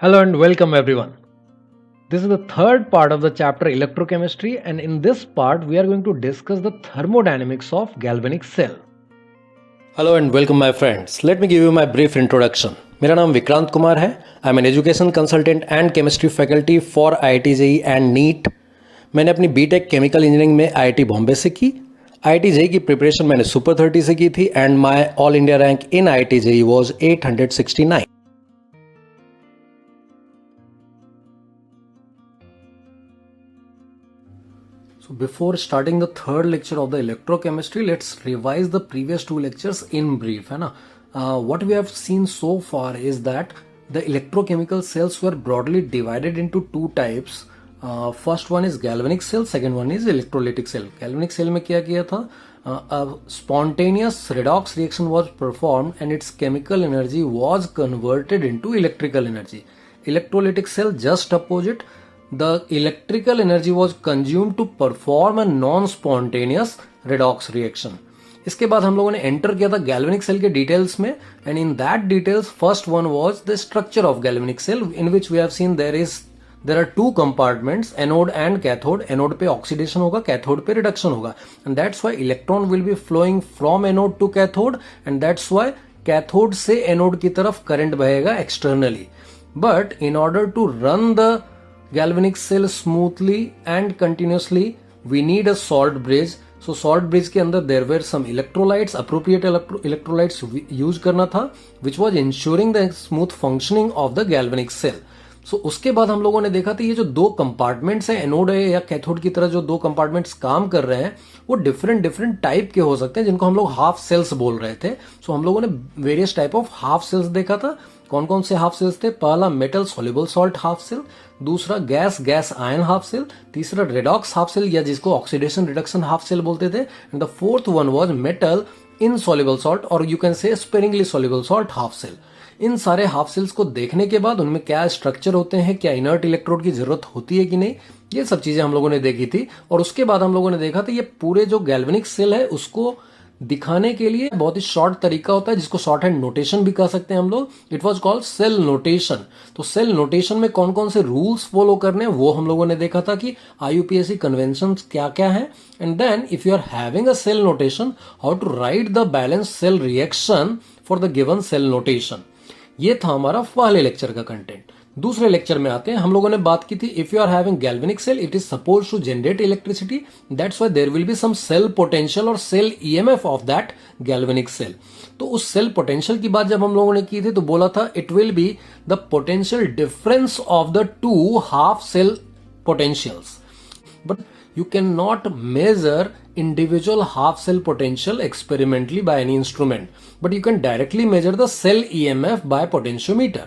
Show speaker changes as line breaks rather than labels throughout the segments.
Hello and welcome everyone. This is the third part of the chapter electrochemistry, and in this part we are going to discuss the thermodynamics of galvanic cell.
Hello and welcome my friends. Let me give you my brief introduction. मेरा नाम विक्रांत कुमार है. I am an education consultant and chemistry faculty for IIT JEE and NEET. मैंने अपनी B Tech chemical engineering में IIT Bombay से की. IIT JEE की preparation मैंने सुपर 30 से की थी and my all India rank in IIT JEE was 869. So before starting the third lecture of the electrochemistry, let's revise the previous two lectures in brief, है ना. What we have seen so far is that the electrochemical cells were broadly divided into two types. First one is galvanic cell, second one is electrolytic cell. Galvanic cell में क्या किया था? A spontaneous redox reaction was performed and its chemical energy was converted into electrical energy. Electrolytic cell just opposite. The electrical energy was consumed to perform a non-spontaneous redox reaction. इसके बाद हम लोगों ने enter किया था galvanic cell के details में, and in that details first one was the structure of galvanic cell, in which we have seen there are two compartments, anode and cathode. Anode पे ऑक्सीडेशन होगा, कैथोड पे reduction होगा, and that's why electron will be flowing from anode to cathode, and that's why cathode से anode की तरफ current बहेगा externally. But in order to run the galvanic cell smoothly and continuously we need a salt bridge. So salt bridge के अंदर there were some electrolytes, appropriate electrolytes use करना था, which was ensuring the smooth functioning of the galvanic cell. So उसके बाद हम लोगों ने देखा था ये जो दो कंपार्टमेंट्स है, एनोड है या कैथोड की तरह जो दो कंपार्टमेंट्स काम कर रहे हैं, वो डिफरेंट टाइप के हो सकते हैं, जिनको हम लोग हाफ सेल्स बोल रहे थे. सो हम लोगों ने various type of half cells देखा था. कौन कौन से हाफ सेल्स थे? पहला metal soluble salt half cell, दूसरा गैस आयन हाफ सेल, तीसरा रेडॉक्स हाफ सेल या जिसको ऑक्सीडेशन रिडक्शन हाफ सेल बोलते थे, and the fourth one was metal insoluble salt और you can say sparingly soluble salt half cell. इन सारे half sales को देखने के बाद उनमें क्या स्ट्रक्चर होते हैं, क्या इनर्ट इलेक्ट्रोड की जरूरत होती है कि नहीं, ये सब चीजें हम लोगों ने देखी थी. और उसके बाद हम लोगों ने देखा था ये पूरे जो गैल्वेनिक सेल है उसको दिखाने के लिए बहुत ही शॉर्ट तरीका होता है, जिसको शॉर्ट हैंड नोटेशन भी कह सकते हैं हम लोग. It was called cell notation. तो सेल नोटेशन में कौन कौन से रूल्स फॉलो करने हैं वो हम लोगों ने देखा था कि IUPAC कन्वेंशंस क्या क्या है, and then if you are having a cell notation, how to write the balance cell reaction for the given cell notation. ये था हमारा पहले लेक्चर का कंटेंट. दूसरे लेक्चर में आते हैं. हम लोगों ने बात की थी if you are having galvanic cell it is suppose to generate electricity, that's why there will be some cell potential और cell EMF of that galvanic cell. तो उस सेल पोटेंशियल की बात जब हम लोगों ने की थी तो बोला था it will be the potential difference of the two half cell potentials. But you cannot measure individual half cell potential experimentally by any instrument, but you can directly measure the cell EMF by potentiometer.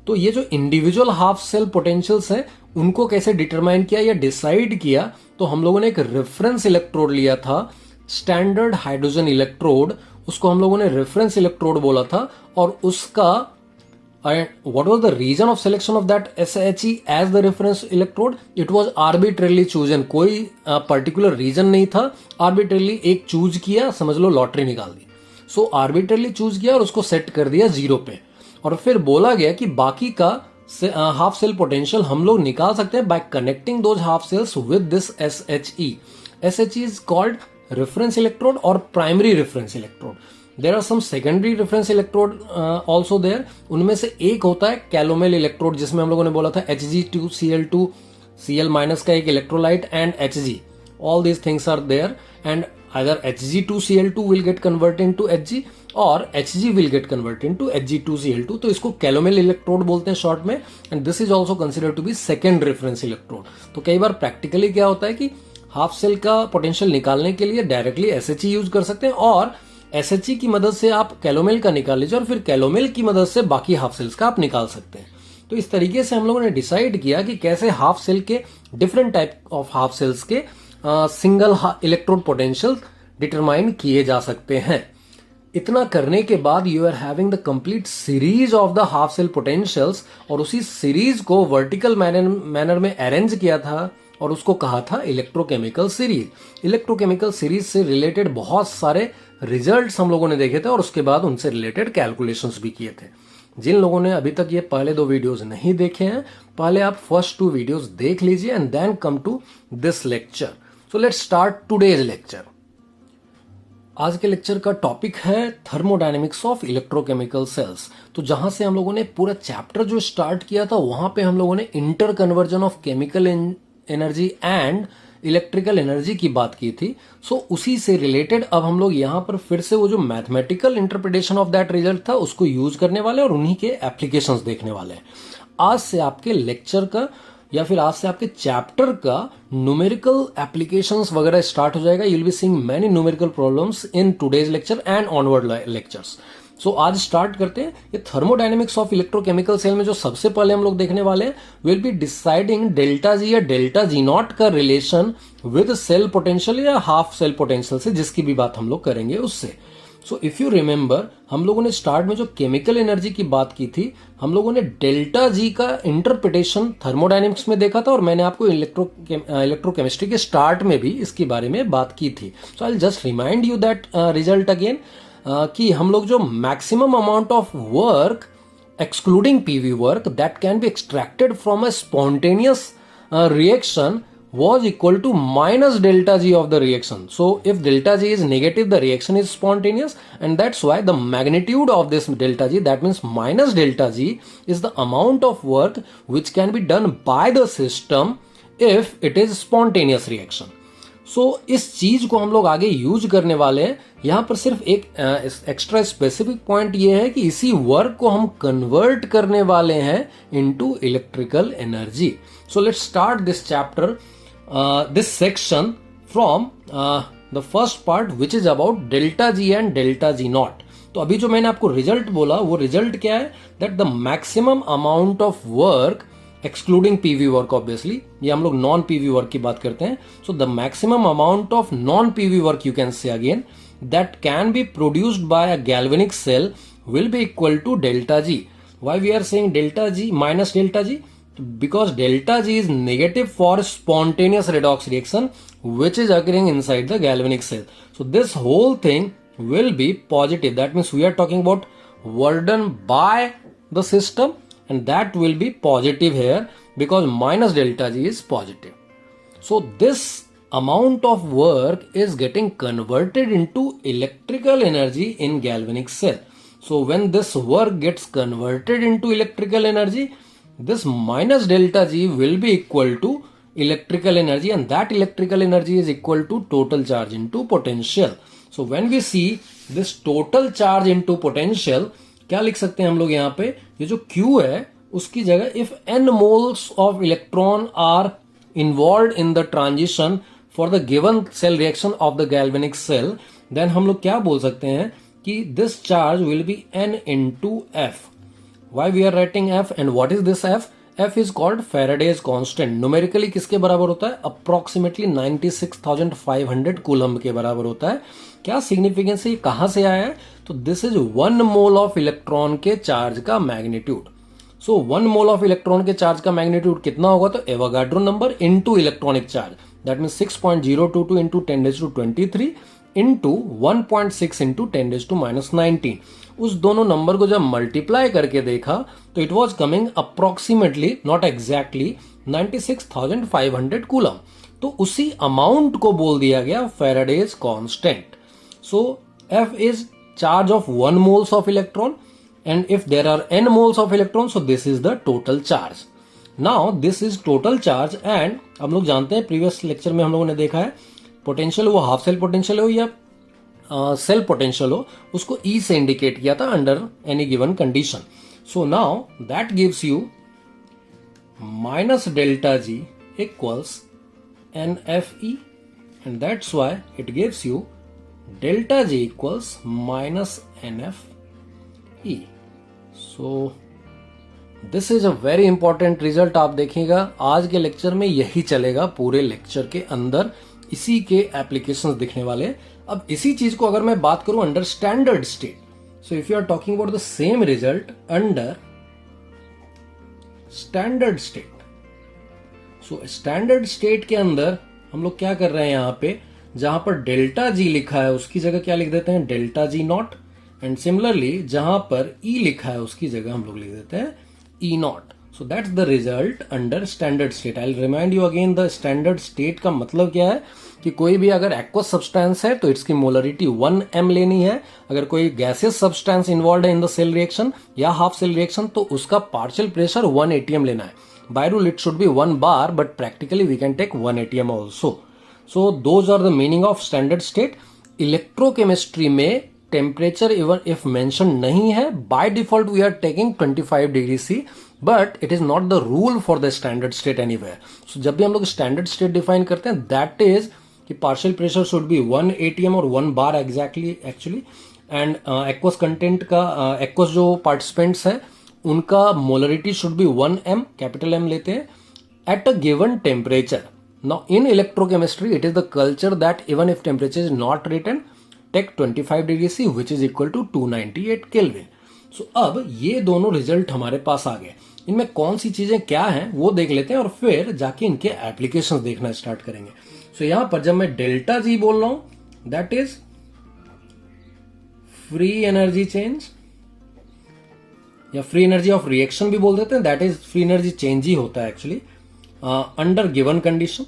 तो ये जो individual half cell potentials हैं उनको कैसे determine किया या decide किया, तो हम लोगों ने एक रेफरेंस इलेक्ट्रोड लिया था, स्टैंडर्ड हाइड्रोजन इलेक्ट्रोड, उसको हम लोगों ने रेफरेंस इलेक्ट्रोड बोला था. और उसका what was the reason of selection of that SHE as the reference electrode? It was arbitrarily chosen. कोई पर्टिकुलर रीजन नहीं था, आर्बिट्रली एक चूज किया, समझ लो लॉटरी निकाल दी. सो आर्बिट्रली चूज किया और उसको सेट कर दिया 0 पे, और फिर बोला गया कि बाकी का हाफ सेल पोटेंशियल हम लोग निकाल सकते हैं by connecting those half cells with this SHE. SHE is called reference electrode और primary reference electrode. There are some secondary reference electrode also there. उनमें से एक होता है कैलोमेल इलेक्ट्रोड, जिसमें हम लोगों ने बोला था Hg2Cl2, Cl माइनस का एक electrolyte and Hg. All these things are there and either Hg2Cl2 will get converted into Hg और Hg will get converted into Hg2Cl2. तो इसको कैलोमेल इलेक्ट्रोड बोलते हैं शॉर्ट में, and this is also considered to be second reference electrode. तो कई बार practically क्या होता है कि हाफ सेल का पोटेंशियल निकालने के लिए डायरेक्टली SHE यूज कर सकते हैं, और SHE की मदद से आप कैलोमेल का निकाल लीजिए और फिर कैलोमेल की मदद से बाकी हाफ सेल्स का आप निकाल सकते हैं. तो इस तरीके से हम लोगों ने डिसाइड किया कि कैसे हाफ सेल के different type of half cells के सिंगल इलेक्ट्रोड पोटेंशियल डिटरमाइन किए जा सकते हैं. इतना करने के बाद you are having the complete series of the half cell potentials, और उसी सीरीज को वर्टिकल मैनर में अरेंज किया था और उसको कहा था इलेक्ट्रोकेमिकल सीरीज. इलेक्ट्रोकेमिकल सीरीज से रिलेटेड बहुत सारे रिजल्ट्स हम लोगों ने देखे थे और उसके बाद उनसे रिलेटेड कैलकुलेशंस भी किए थे. जिन लोगों ने अभी तक ये पहले 2 वीडियोस नहीं देखे हैं, पहले आप फर्स्ट 2 वीडियोस देख लीजिए and then come to this lecture. So let's start today's lecture. आज के लेक्चर का टॉपिक है थर्मोडायनेमिक्स ऑफ इलेक्ट्रोकेमिकल सेल्स। तो जहां से हम लोगों ने पूरा चैप्टर जो स्टार्ट किया था, वहां पे हम लोगों ने inter conversion of chemical energy and electrical energy की बात की थी। सो उसी से रिलेटेड अब हम लोग यहाँ पर फिर से वो जो mathematical interpretation of that result था उसको यूज करने वाले और उन्हीं के एप्लीकेशंस देखने वाले हैं। आज से आपके लेक्चर का या फिर आज से आपके चैप्टर का न्यूमेरिकल एप्लीकेशंस वगैरह स्टार्ट हो जाएगा। You will be seeing many numerical problems in today's lecture and onward lectures. So आज स्टार्ट करते हैं। ये थर्मोडायनेमिक्स ऑफ इलेक्ट्रोकेमिकल सेल में जो सबसे पहले हम लोग देखने वाले हैं, will be deciding delta G या डेल्टा जी नॉट का रिलेशन विद सेल पोटेंशियल या हाफ सेल पोटेंशियल से, जिसकी भी बात हम लोग करेंगे उससे। सो इफ यू रिमेंबर, हम लोगों ने स्टार्ट में जो केमिकल एनर्जी की बात की थी, हम लोगों ने डेल्टा जी का इंटरप्रिटेशन थर्मोडायनेमिक्स में देखा था और मैंने आपको इलेक्ट्रोकेमिस्ट्री के स्टार्ट में भी इसके बारे में बात की थी। So I just remind you that result again, कि हम लोग जो maximum amount of work excluding PV work that can be extracted from a spontaneous reaction was equal to minus delta G of the reaction. So if delta G is negative, the reaction is spontaneous, and that's why the magnitude of this delta G, that means minus delta G, is the amount of work which can be done by the system if it is spontaneous reaction. सो इस चीज को हम लोग आगे use करने वाले हैं। यहां पर सिर्फ एक एक्स्ट्रा स्पेसिफिक पॉइंट ये है कि इसी वर्क को हम कन्वर्ट करने वाले हैं into electrical energy. So let's start this chapter, this section from the first part which is about delta G and delta G not. तो अभी जो मैंने आपको रिजल्ट बोला, वो रिजल्ट क्या है, that the maximum amount of work excluding PV work, obviously ये हम लोग नॉन पीवी वर्क की बात करते हैं। So the maximum amount of non PV work, you can say again, that can be produced by a galvanic cell will be equal to delta G. Why we are saying delta G minus delta G? Because delta G is negative for spontaneous redox reaction which is occurring inside the galvanic cell. So this whole thing will be positive. That means we are talking about work done by the system, and that will be positive here because minus delta G is positive. So this amount of work is getting converted into electrical energy in galvanic cell. So when this work gets converted into electrical energy, this minus delta G will be equal to electrical energy, and that electrical energy is equal to total charge into potential. So when we see this total charge into potential, क्या लिख सकते हैं हम लोग यहाँ पे, ये जो Q है उसकी जगह if n moles of electron are involved in the transition for the given cell reaction of the galvanic cell, then हम लोग क्या बोल सकते हैं कि this charge will be n into F. Why we are writing F and what is this F? F is called Faraday's constant. Numerically किसके बराबर होता है? Approximately 96,500 कूलम के बराबर होता है। क्या सिग्निफिकेंस है, कहां से आया है? तो this is 1 mole of electron के चार्ज का magnitude. So 1 mole of electron के चार्ज का मैग्नीट्यूड कितना होगा? तो Avogadro number into electronic charge, that mean 6.022 into 10⁻23 into 1.6 into 10⁻⁻19। उस दोनों नंबर को जब मल्टीप्लाई करके देखा तो it was coming approximately, not exactly, 96,500 coulomb. तो उसी अमाउंट को बोल दिया गया Faraday's constant. So F is charge of 1 moles of electron, and if there are n moles of electron, so this is the total charge. Now this is total charge, and हम लोग जानते हैं previous lecture में हम लोगों ने देखा है पोटेंशियल वो हाफ सेल पोटेंशियल हो या सेल पोटेंशियल हो, उसको E से इंडिकेट किया था under any given condition. So now that gives you minus delta G equals NFE, and that's why it gives you delta G equals minus NFE. So this is a very important result. आप देखिएगा आज के lecture में यही चलेगा, पूरे lecture के अंदर इसी के एप्लीकेशंस दिखने वाले। अब इसी चीज को अगर मैं बात करूं under standard state, so if you are talking about the same result under standard state, so standard state के अंदर हम लोग क्या कर रहे हैं, यहां पे जहां पर डेल्टा जी लिखा है उसकी जगह क्या लिख देते हैं, delta G not, and similarly जहां पर ई लिखा है उसकी जगह हम लोग लिख देते हैं E not. So that's the result under standard state. I will remind you again the standard state का मतलब क्या है कि कोई भी अगर एक्वस सब्सटेंस है तो इसकी मोलरिटी 1m लेनी है. अगर कोई गैसियस सब्सटेंस इन्वॉल्व है इन द सेल रिएक्शन या हाफ सेल रिएक्शन तो उसका पार्शियल प्रेशर 1 atm लेना है. By rule it should be 1 bar but practically we can take 1 atm also. So those are the meaning of standard state. Electrochemistry में temperature even if mention नहीं है, by default we are taking 25 degree C, but it is not the rule for the standard state anywhere. सो जब भी हम लोग standard state define करते हैं that is कि partial pressure should be 1 atm और 1 bar exactly actually. And aqueous content का aqueous जो पार्टिसिपेंट्स हैं उनका molarity should be 1m, capital M लेते हैं, at a given temperature. Now in electrochemistry it is the culture that even if temperature is not written, take 25 degree C which is equal to 298 Kelvin. So अब ये दोनों result हमारे पास आ गए. इनमें कौन सी चीजें क्या हैं वो देख लेते हैं और फिर जाके इनके एप्लीकेशंस देखना स्टार्ट करेंगे. सो यहां पर जब मैं डेल्टा जी बोल रहा हूं that is free energy change या फ्री एनर्जी ऑफ रिएक्शन भी बोल देते हैं. That is free energy change ही होता है actually under given condition.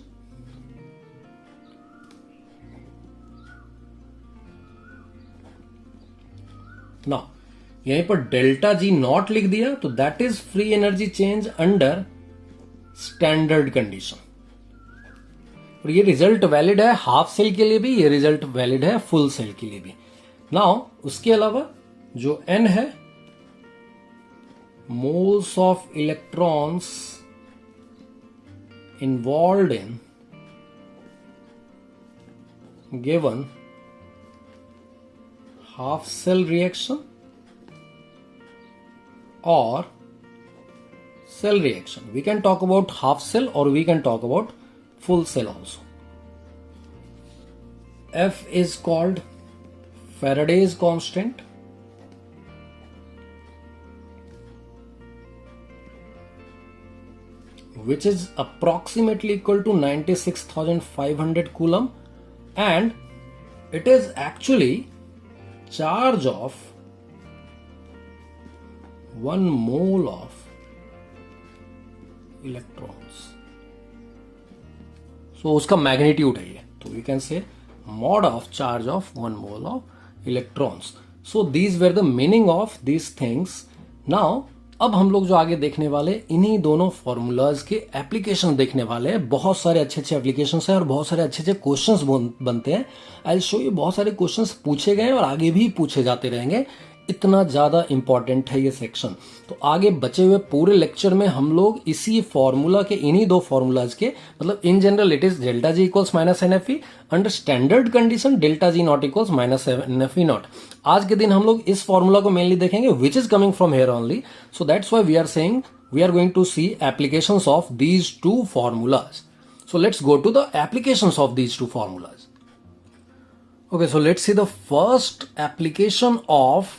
Now यहीं पर डेल्टा जी नॉट लिख दिया तो that is free energy change under standard condition. और ये रिजल्ट वैलिड है हाफ सेल के लिए भी, ये रिजल्ट वैलिड है फुल सेल के लिए भी. नाउ उसके अलावा जो n है moles of electrons involved in given half cell reaction or cell reaction. We can talk about half cell or we can talk about full cell also. F is called Faraday's constant. Which is approximately equal to 96,500 coulomb, and it is actually charge of 1 mole of electrons. So उसका magnitude है ये, तो we can say mod of charge of 1 mole of electrons. So these were the meaning of these things. Now अब हम लोग जो आगे देखने वाले इन्हीं दोनों फॉर्मूलाज के एप्लीकेशन देखने वाले हैं. बहुत सारे अच्छे अच्छे एप्लीकेशन हैं और बहुत सारे अच्छे अच्छे क्वेश्चंस बनते हैं. आई विल शो यू बहुत सारे क्वेश्चंस पूछे गए और आगे भी पूछे जाते रहेंगे. इतना ज्यादा इंपॉर्टेंट है ये सेक्शन. तो आगे बचे हुए पूरे लेक्चर में हम लोग इसी फॉर्मूला के इन्हीं दो फॉर्मूलाज के मतलब in general it is delta G equals minus n F E, under standard condition delta G naught equals minus n F E naught. आज के दिन हम लोग इस फॉर्मूला को मेनली देखेंगे which is coming from here only. So that's why we are saying we are going to see applications of these two formulas. So let's go to the applications of these two formulas. Okay, so let's see the first application of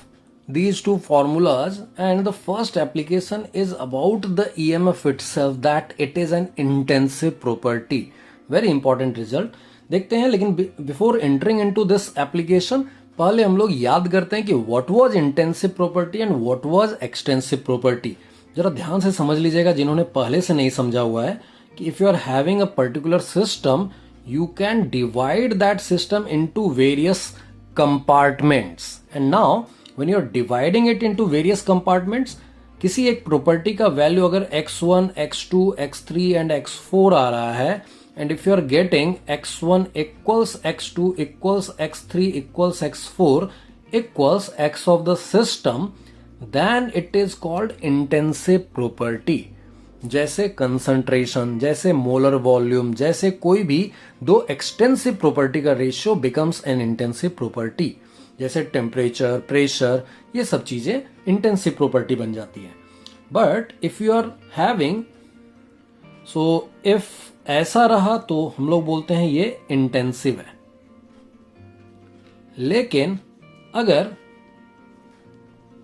these two formulas, and the first application is about the EMF itself, that it is an intensive property. Very important result देखते हैं. लेकिन before entering into this application पहले हम लोग याद करते हैं कि what was intensive property and what was extensive property. जरा ध्यान से समझ लीजिएगा जिन्होंने पहले से नहीं समझा हुआ है कि if you are having a particular system you can divide that system into various compartments, and now when you are dividing it into various compartments किसी एक प्रॉपर्टी का वैल्यू अगर x1, x2, x3 and x4 आ रहा है, and if you are getting x1 equals x2 equals x3 equals x4 equals x of the system, then it is called intensive property. जैसे concentration, जैसे molar volume, जैसे कोई भी दो extensive property का ratio becomes an intensive property. जैसे temperature, pressure, ये सब चीजें इंटेंसिव प्रॉपर्टी बन जाती है. But if you are having, so if ऐसा रहा तो हम लोग बोलते हैं ये इंटेंसिव है. लेकिन अगर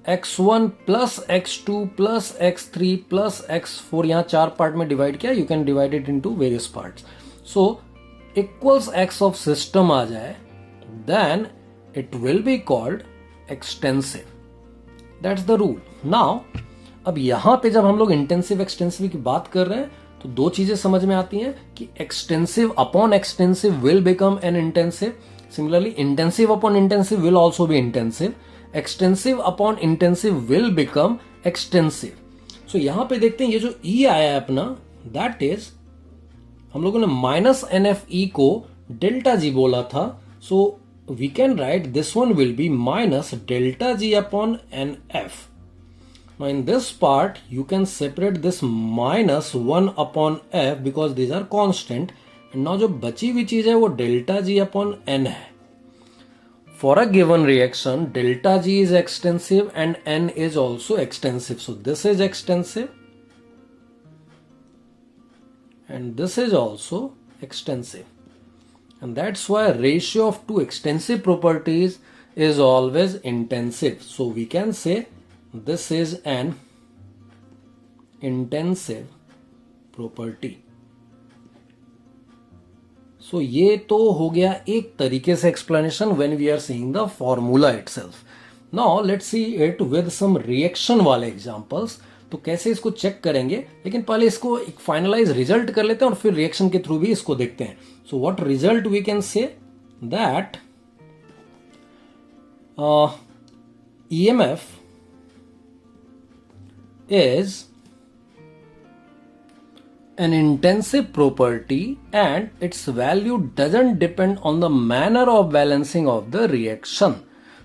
x1 plus x2 plus x3 plus x4 यहां चार पार्ट में डिवाइड किया, you can divide it into various parts. So equals x of system आ जाए, then it will be called extensive. That's the rule. Now, अब यहां पे जब हम लोग इंटेंसिव एक्सटेंसिव की बात कर रहे हैं तो दो चीजें समझ में आती हैं कि extensive upon extensive will become an intensive. Similarly intensive upon intensive will also be intensive. Extensive upon intensive will become extensive. So यहां पे देखते हैं ये जो ई आया है अपना, दैट इज हम लोगों ने माइनस एन एफ ई को डेल्टा जी बोला था. So we can write this one will be minus delta G upon n F. Now in this part you can separate this minus 1 upon f because these are constant, and now जो बची हुई चीज है वो delta g upon n है. For a given reaction delta g is extensive and n is also extensive. So this is extensive and this is also extensive, and that's why ratio of two extensive properties is always intensive. So we can say this is an intensive property. So ये तो हो गया एक तरीके से explanation when we are seeing the formula itself. Now let's see it with some reaction वाले examples. तो कैसे इसको चेक करेंगे, लेकिन पहले इसको एक फाइनलाइज रिजल्ट कर लेते हैं और फिर रिएक्शन के थ्रू भी इसको देखते हैं. So what result we can say that EMF is an intensive property and its value doesn't depend on the manner of balancing of the reaction.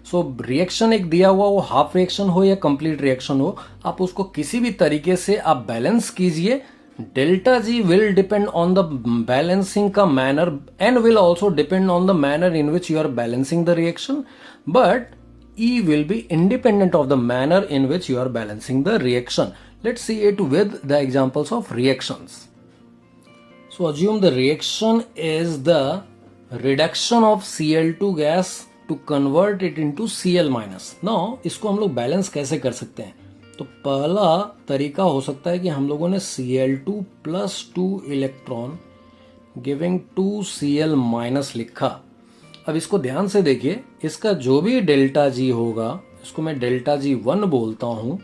So reaction एक दिया हुआ, वो हाफ रिएक्शन हो या कंप्लीट रिएक्शन हो, आप उसको किसी भी तरीके से आप बैलेंस कीजिए. Delta G will depend on the balancing का manner and will also depend on the manner in which you are balancing the reaction, but E will be independent of the manner in which you are balancing the reaction. Let's see it with the examples of reactions. So assume the reaction is the reduction of Cl2 gas to convert it into Cl minus. Now इसको हम लोग balance कैसे कर सकते हैं? तो पहला तरीका हो सकता है कि हम लोगों ने Cl2 plus 2 electron giving 2 Cl minus लिखा. अब इसको ध्यान से देखिए, इसका जो भी डेल्टा जी होगा, इसको मैं डेल्टा जी 1 बोलता हूं,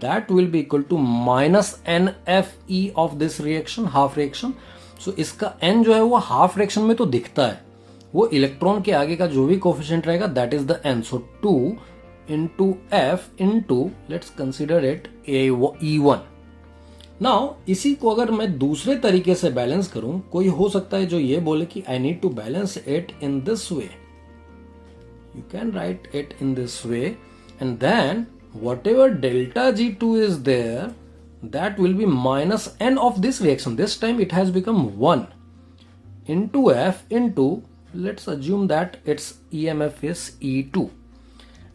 that will be equal to minus n F E of this reaction, half reaction. So इसका एन जो है वो हाफ रिएक्शन में तो दिखता है, वो इलेक्ट्रॉन के आगे का जो भी कोफिशिएंट रहेगा that is the n. So 2 into F into let's consider it E1. Now इसी को अगर मैं दूसरे तरीके से बैलेंस करूं, कोई हो सकता है जो ये बोले कि I need to balance it in this way. You can write it in this way and then whatever delta G2 is there that will be minus n of this reaction. This time it has become 1 into F into let's assume that its EMF is E2,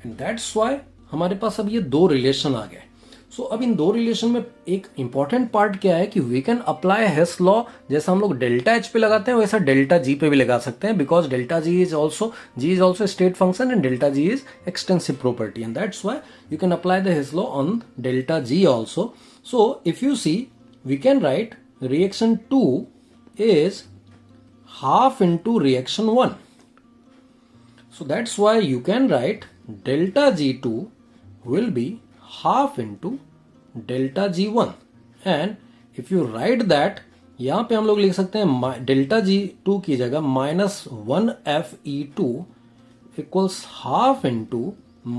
and that's why हमारे पास अब ये दो relation आ गए. सो अब इन दो relation में एक इंपॉर्टेंट पार्ट क्या है कि वी कैन अप्लाई हेस लॉ. जैसा हम लोग डेल्टा एच पे लगाते हैं वैसा डेल्टा जी पे भी लगा सकते हैं, because delta G is also state function and delta G is extensive property, and that's why you can apply the Hess law on delta G also. So if you see we can write reaction 2 is half into reaction 1. So that's why you can write delta G2 will be half into delta G1, and if you write that, यहां पे हम लोग लिख सकते हैं delta G2 की जगह minus 1FE2 equals half into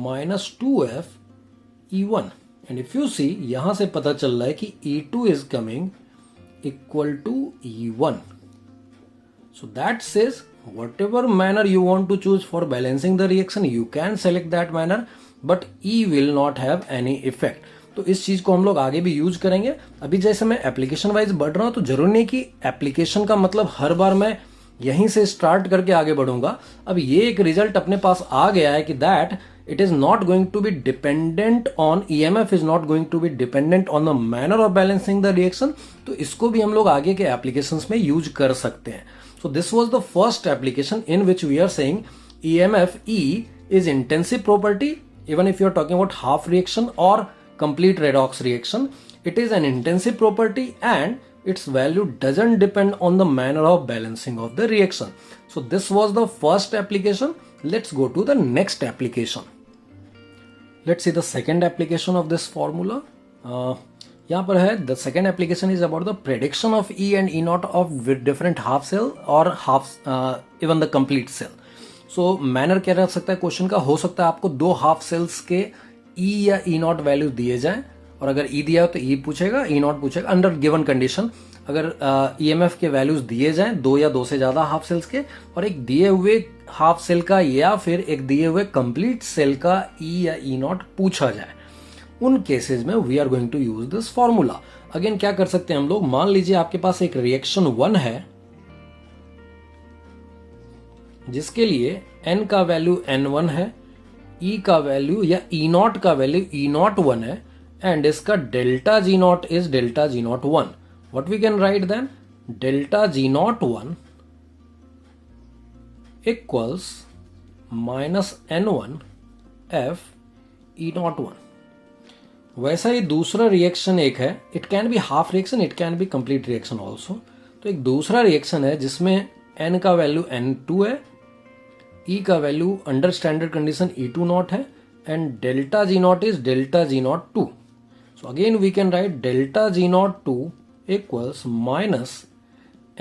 minus 2FE1. And if you see यहां से पता चल रहा है कि E2 is coming equal to E1. So that says whatever manner you want to choose for balancing the reaction, you can select that manner, but E will not have any effect. तो इस चीज को हम लोग आगे भी use करेंगे. अभी जैसे मैं एप्लीकेशन वाइज बढ़ रहा हूं तो जरूरी नहीं कि एप्लीकेशन का मतलब हर बार मैं यहीं से स्टार्ट करके आगे बढ़ूंगा. अब ये एक रिजल्ट अपने पास आ गया है कि that it is not going to be dependent on EMF is not going to be dependent on the manner of balancing the reaction. तो इसको भी हम लोग आगे के एप्लीकेशंस में यूज कर सकते हैं. So this was the first application in which we are saying EMF E is intensive property. Even if you are talking about half reaction or complete redox reaction, it is an intensive property and its value doesn't depend on the manner of balancing of the reaction. So this was the first application. Let's go to the next application. Let's see the second application of this formula. यहाँ पर है the second application is about the prediction of E and E not of different half cell और half even the complete cell. So manner क्या रह सकता है question का, हो सकता है आपको दो हाफ सेल्स के ई या ई नॉट वैल्यू दिए जाएं, और अगर ई दिया हो तो ई पूछेगा, ई नॉट पूछेगा अंडर गिवन कंडीशन. अगर ईएमएफ के वैल्यूज दिए जाएं दो या दो से ज्यादा हाफ सेल्स के, और एक दिए हुए हाफ सेल का या फिर एक दिए हुए कंप्लीट सेल का ई या ई नॉट पूछा जाए, उन केसेस में we are going to use this formula. Again क्या कर सकते हैं हम लोग, मान लीजिए आपके पास एक रिएक्शन 1 है जिसके लिए n का वैल्यू n1 है, e का वैल्यू या e नॉट का वैल्यू e नॉट 1 है, एंड इसका delta G not is delta G naught 1. What we can write then, delta G naught 1 equals minus n1 f e naught 1. वैसा ही दूसरा reaction एक है, it can be half reaction, it can be complete reaction also. तो एक दूसरा reaction है जिसमें n का वैल्यू n2 है, e का value under standard condition e2 not है, and delta G not is delta G not 2. So again we can write delta G not 2 equals minus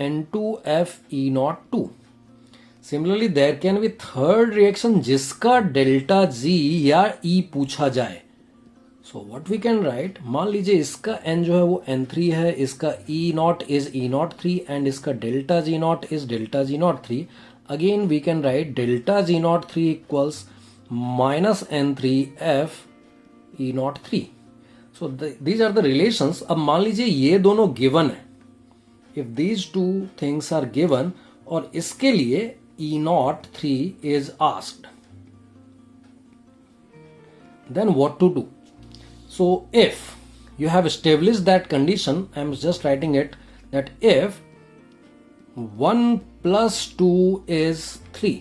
n2f e not 2. Similarly there can be third reaction जिसका delta G या e पूछा जाए. So what we can write, मान लीजिए इसका n जो है वो n3 है, इसका e not is e not 3, and इसका delta G not is delta G not 3. Again we can write delta G not 3 equals minus n3 f e not 3. So these are the relations. अब मान लीजिए ये दोनों given है, if these two things are given, और इसके लिए e not 3 is asked, then what to do. So if you have established that condition, I am just writing it, that if 1 plus 2 is 3,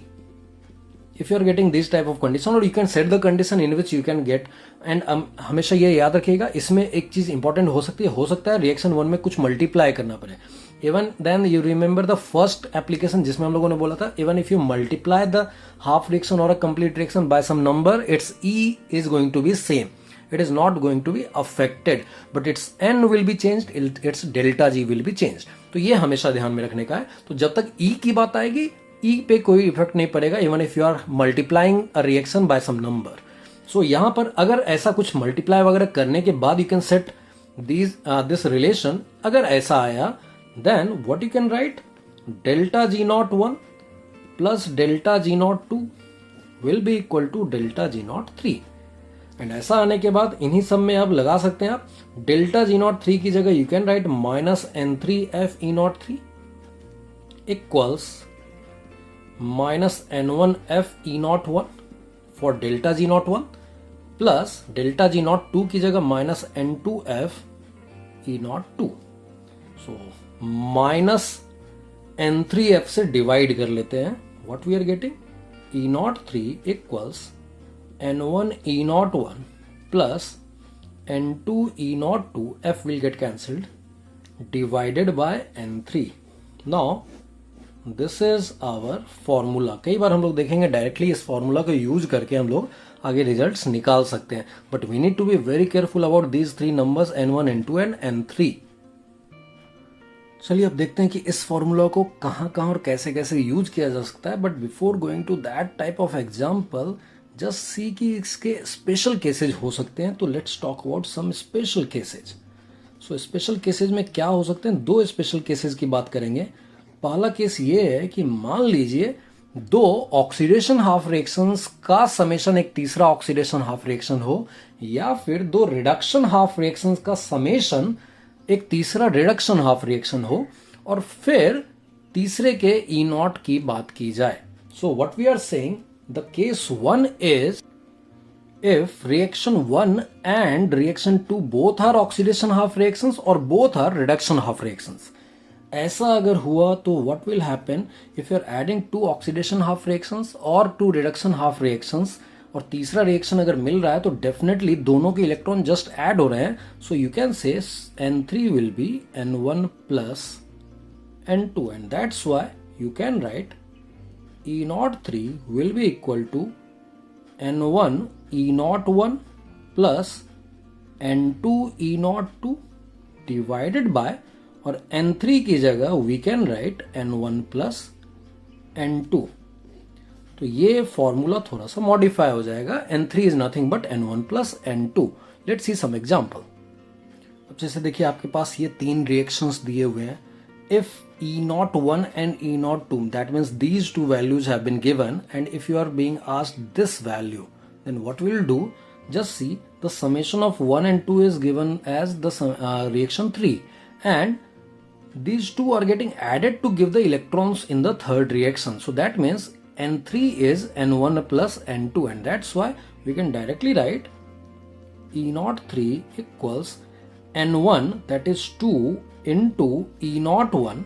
if you are getting this type of condition, or you can set the condition in which you can get, and हमेशा ये याद रखिएगा, इसमें एक चीज important हो सकता है रिएक्शन 1 में कुछ मल्टीप्लाई करना पड़े. Even then you remember the first application जिसमें हम लोगों ने बोला था, even if you multiply the half reaction और a complete reaction by some number, it's E is going to be same. It is not going to be affected, but its n will be changed, its delta g will be changed. तो ये हमेशा ध्यान में रखने का है. तो जब तक e की बात आएगी, e पे कोई इफेक्ट नहीं पड़ेगा, even if you are multiplying a reaction by some number. So यहां पर अगर ऐसा कुछ मल्टीप्लाई वगैरह करने के बाद you can set this relation. अगर ऐसा आया, then what you can write, delta G naught 1 plus delta G not 2 will be equal to delta G not 3. And ऐसा आने के बाद इन्हीं सब में आप लगा सकते हैं आप डेल्टा जी नॉट 3 की जगह you can write minus n3 f e not 3 equals minus n1 f e naught 1 for delta G naught 1 plus delta G not 2 की जगह minus n2 f e not 2. So minus n3 f से divide कर लेते हैं, what we are getting, e not 3 equals n1 e naught 1 plus n2 e naught 2, f will get cancelled, divided by n3. Now this is our formula. कई बार हम लोग देखेंगे directly इस formula को यूज करके हम लोग आगे रिजल्ट्स निकाल सकते हैं, but we need to be very careful about these 3 numbers n1 n2 and n3. चलिए अब देखते हैं कि इस फॉर्मूला को कहाँ और कैसे कैसे यूज किया जा सकता है. But before going to that type of example, just see कि इसके स्पेशल केसेज हो सकते हैं. तो let's talk about some special cases. So special cases में क्या हो सकते हैं, दो स्पेशल केसेज की बात करेंगे. पहला केस ये है कि मान लीजिए दो ऑक्सीडेशन हाफ रिएक्शंस का समेशन एक तीसरा ऑक्सीडेशन हाफ रिएक्शन हो, या फिर दो रिडक्शन हाफ रिएक्शंस का समेशन एक तीसरा रिडक्शन हाफ रिएक्शन हो, और फिर तीसरे के ई नॉट की बात की जाए. So what we are saying, the case 1 is if reaction 1 and reaction 2 both are oxidation half reactions or both are reduction half reactions. ऐसा अगर हुआ तो what will happen if you are adding two oxidation half reactions or two reduction half reactions, और तीसरा reaction अगर मिल रहा है तो डेफिनेटली दोनों के इलेक्ट्रॉन जस्ट ऐड हो रहे हैं. सो यू कैन से n3 will B n1 plus n2, and that's why you can right E naught 3 will be equal to n1 E naught 1 plus N2 E02 divided by, और N3 की जगह we can right N1 plus N2। तो ये formula थोड़ा सा modify हो जाएगा। N3 is nothing but N1 plus N2। Let's see some example. अब जैसे देखिए आपके पास ये तीन रिएक्शंस दिए हुए हैं। If E01 and E02, that means these two values have been given, and if you are being asked this value, then what we'll do, just see the summation of 1 and 2 is given as the reaction 3, and these two are getting added to give the electrons in the third reaction. So that means N3 is N1 plus N2, and that's why we can directly write E03 equals N1, that is 2 into E01,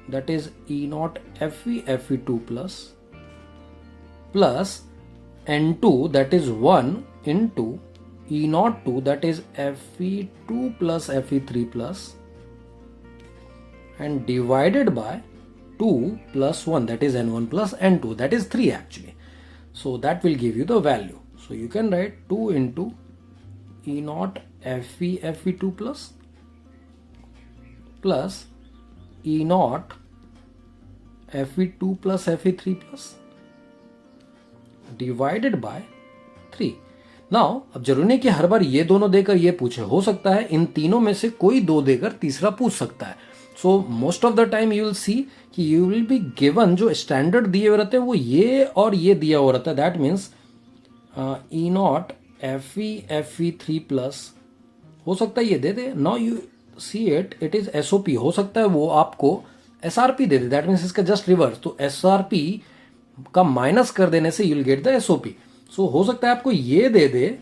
that is E0 Fe Fe2 plus N2, that is 1 into E02, that is Fe2 plus Fe3 plus, and divided by 2 plus 1, that is N1 plus N2, that is 3 actually. So that will give you the value. So you can write 2 into E0 Fe Fe2 plus E0 Fe2 plus Fe3 plus divided by 3. Now अब जरूरी नहीं कि हर बार ये दोनों देकर ये पूछे, हो सकता है इन तीनों में से कोई दो देकर तीसरा पूछ सकता है। So most of the time you will see कि यू विल बी गिवन जो स्टैंडर्ड दिए हुए रहते हैं वो ये और ये दिया हुआ रहता है। That means E0 Fe3 plus हो सकता है ये दे दे। Now you see it is SOP, हो सकता है वो आपको SRP दे दे। दैट मीन्स इसका जस्ट रिवर्स, तो SRP का माइनस कर देने से you will get the SOP। So हो सकता है आपको ये दे दे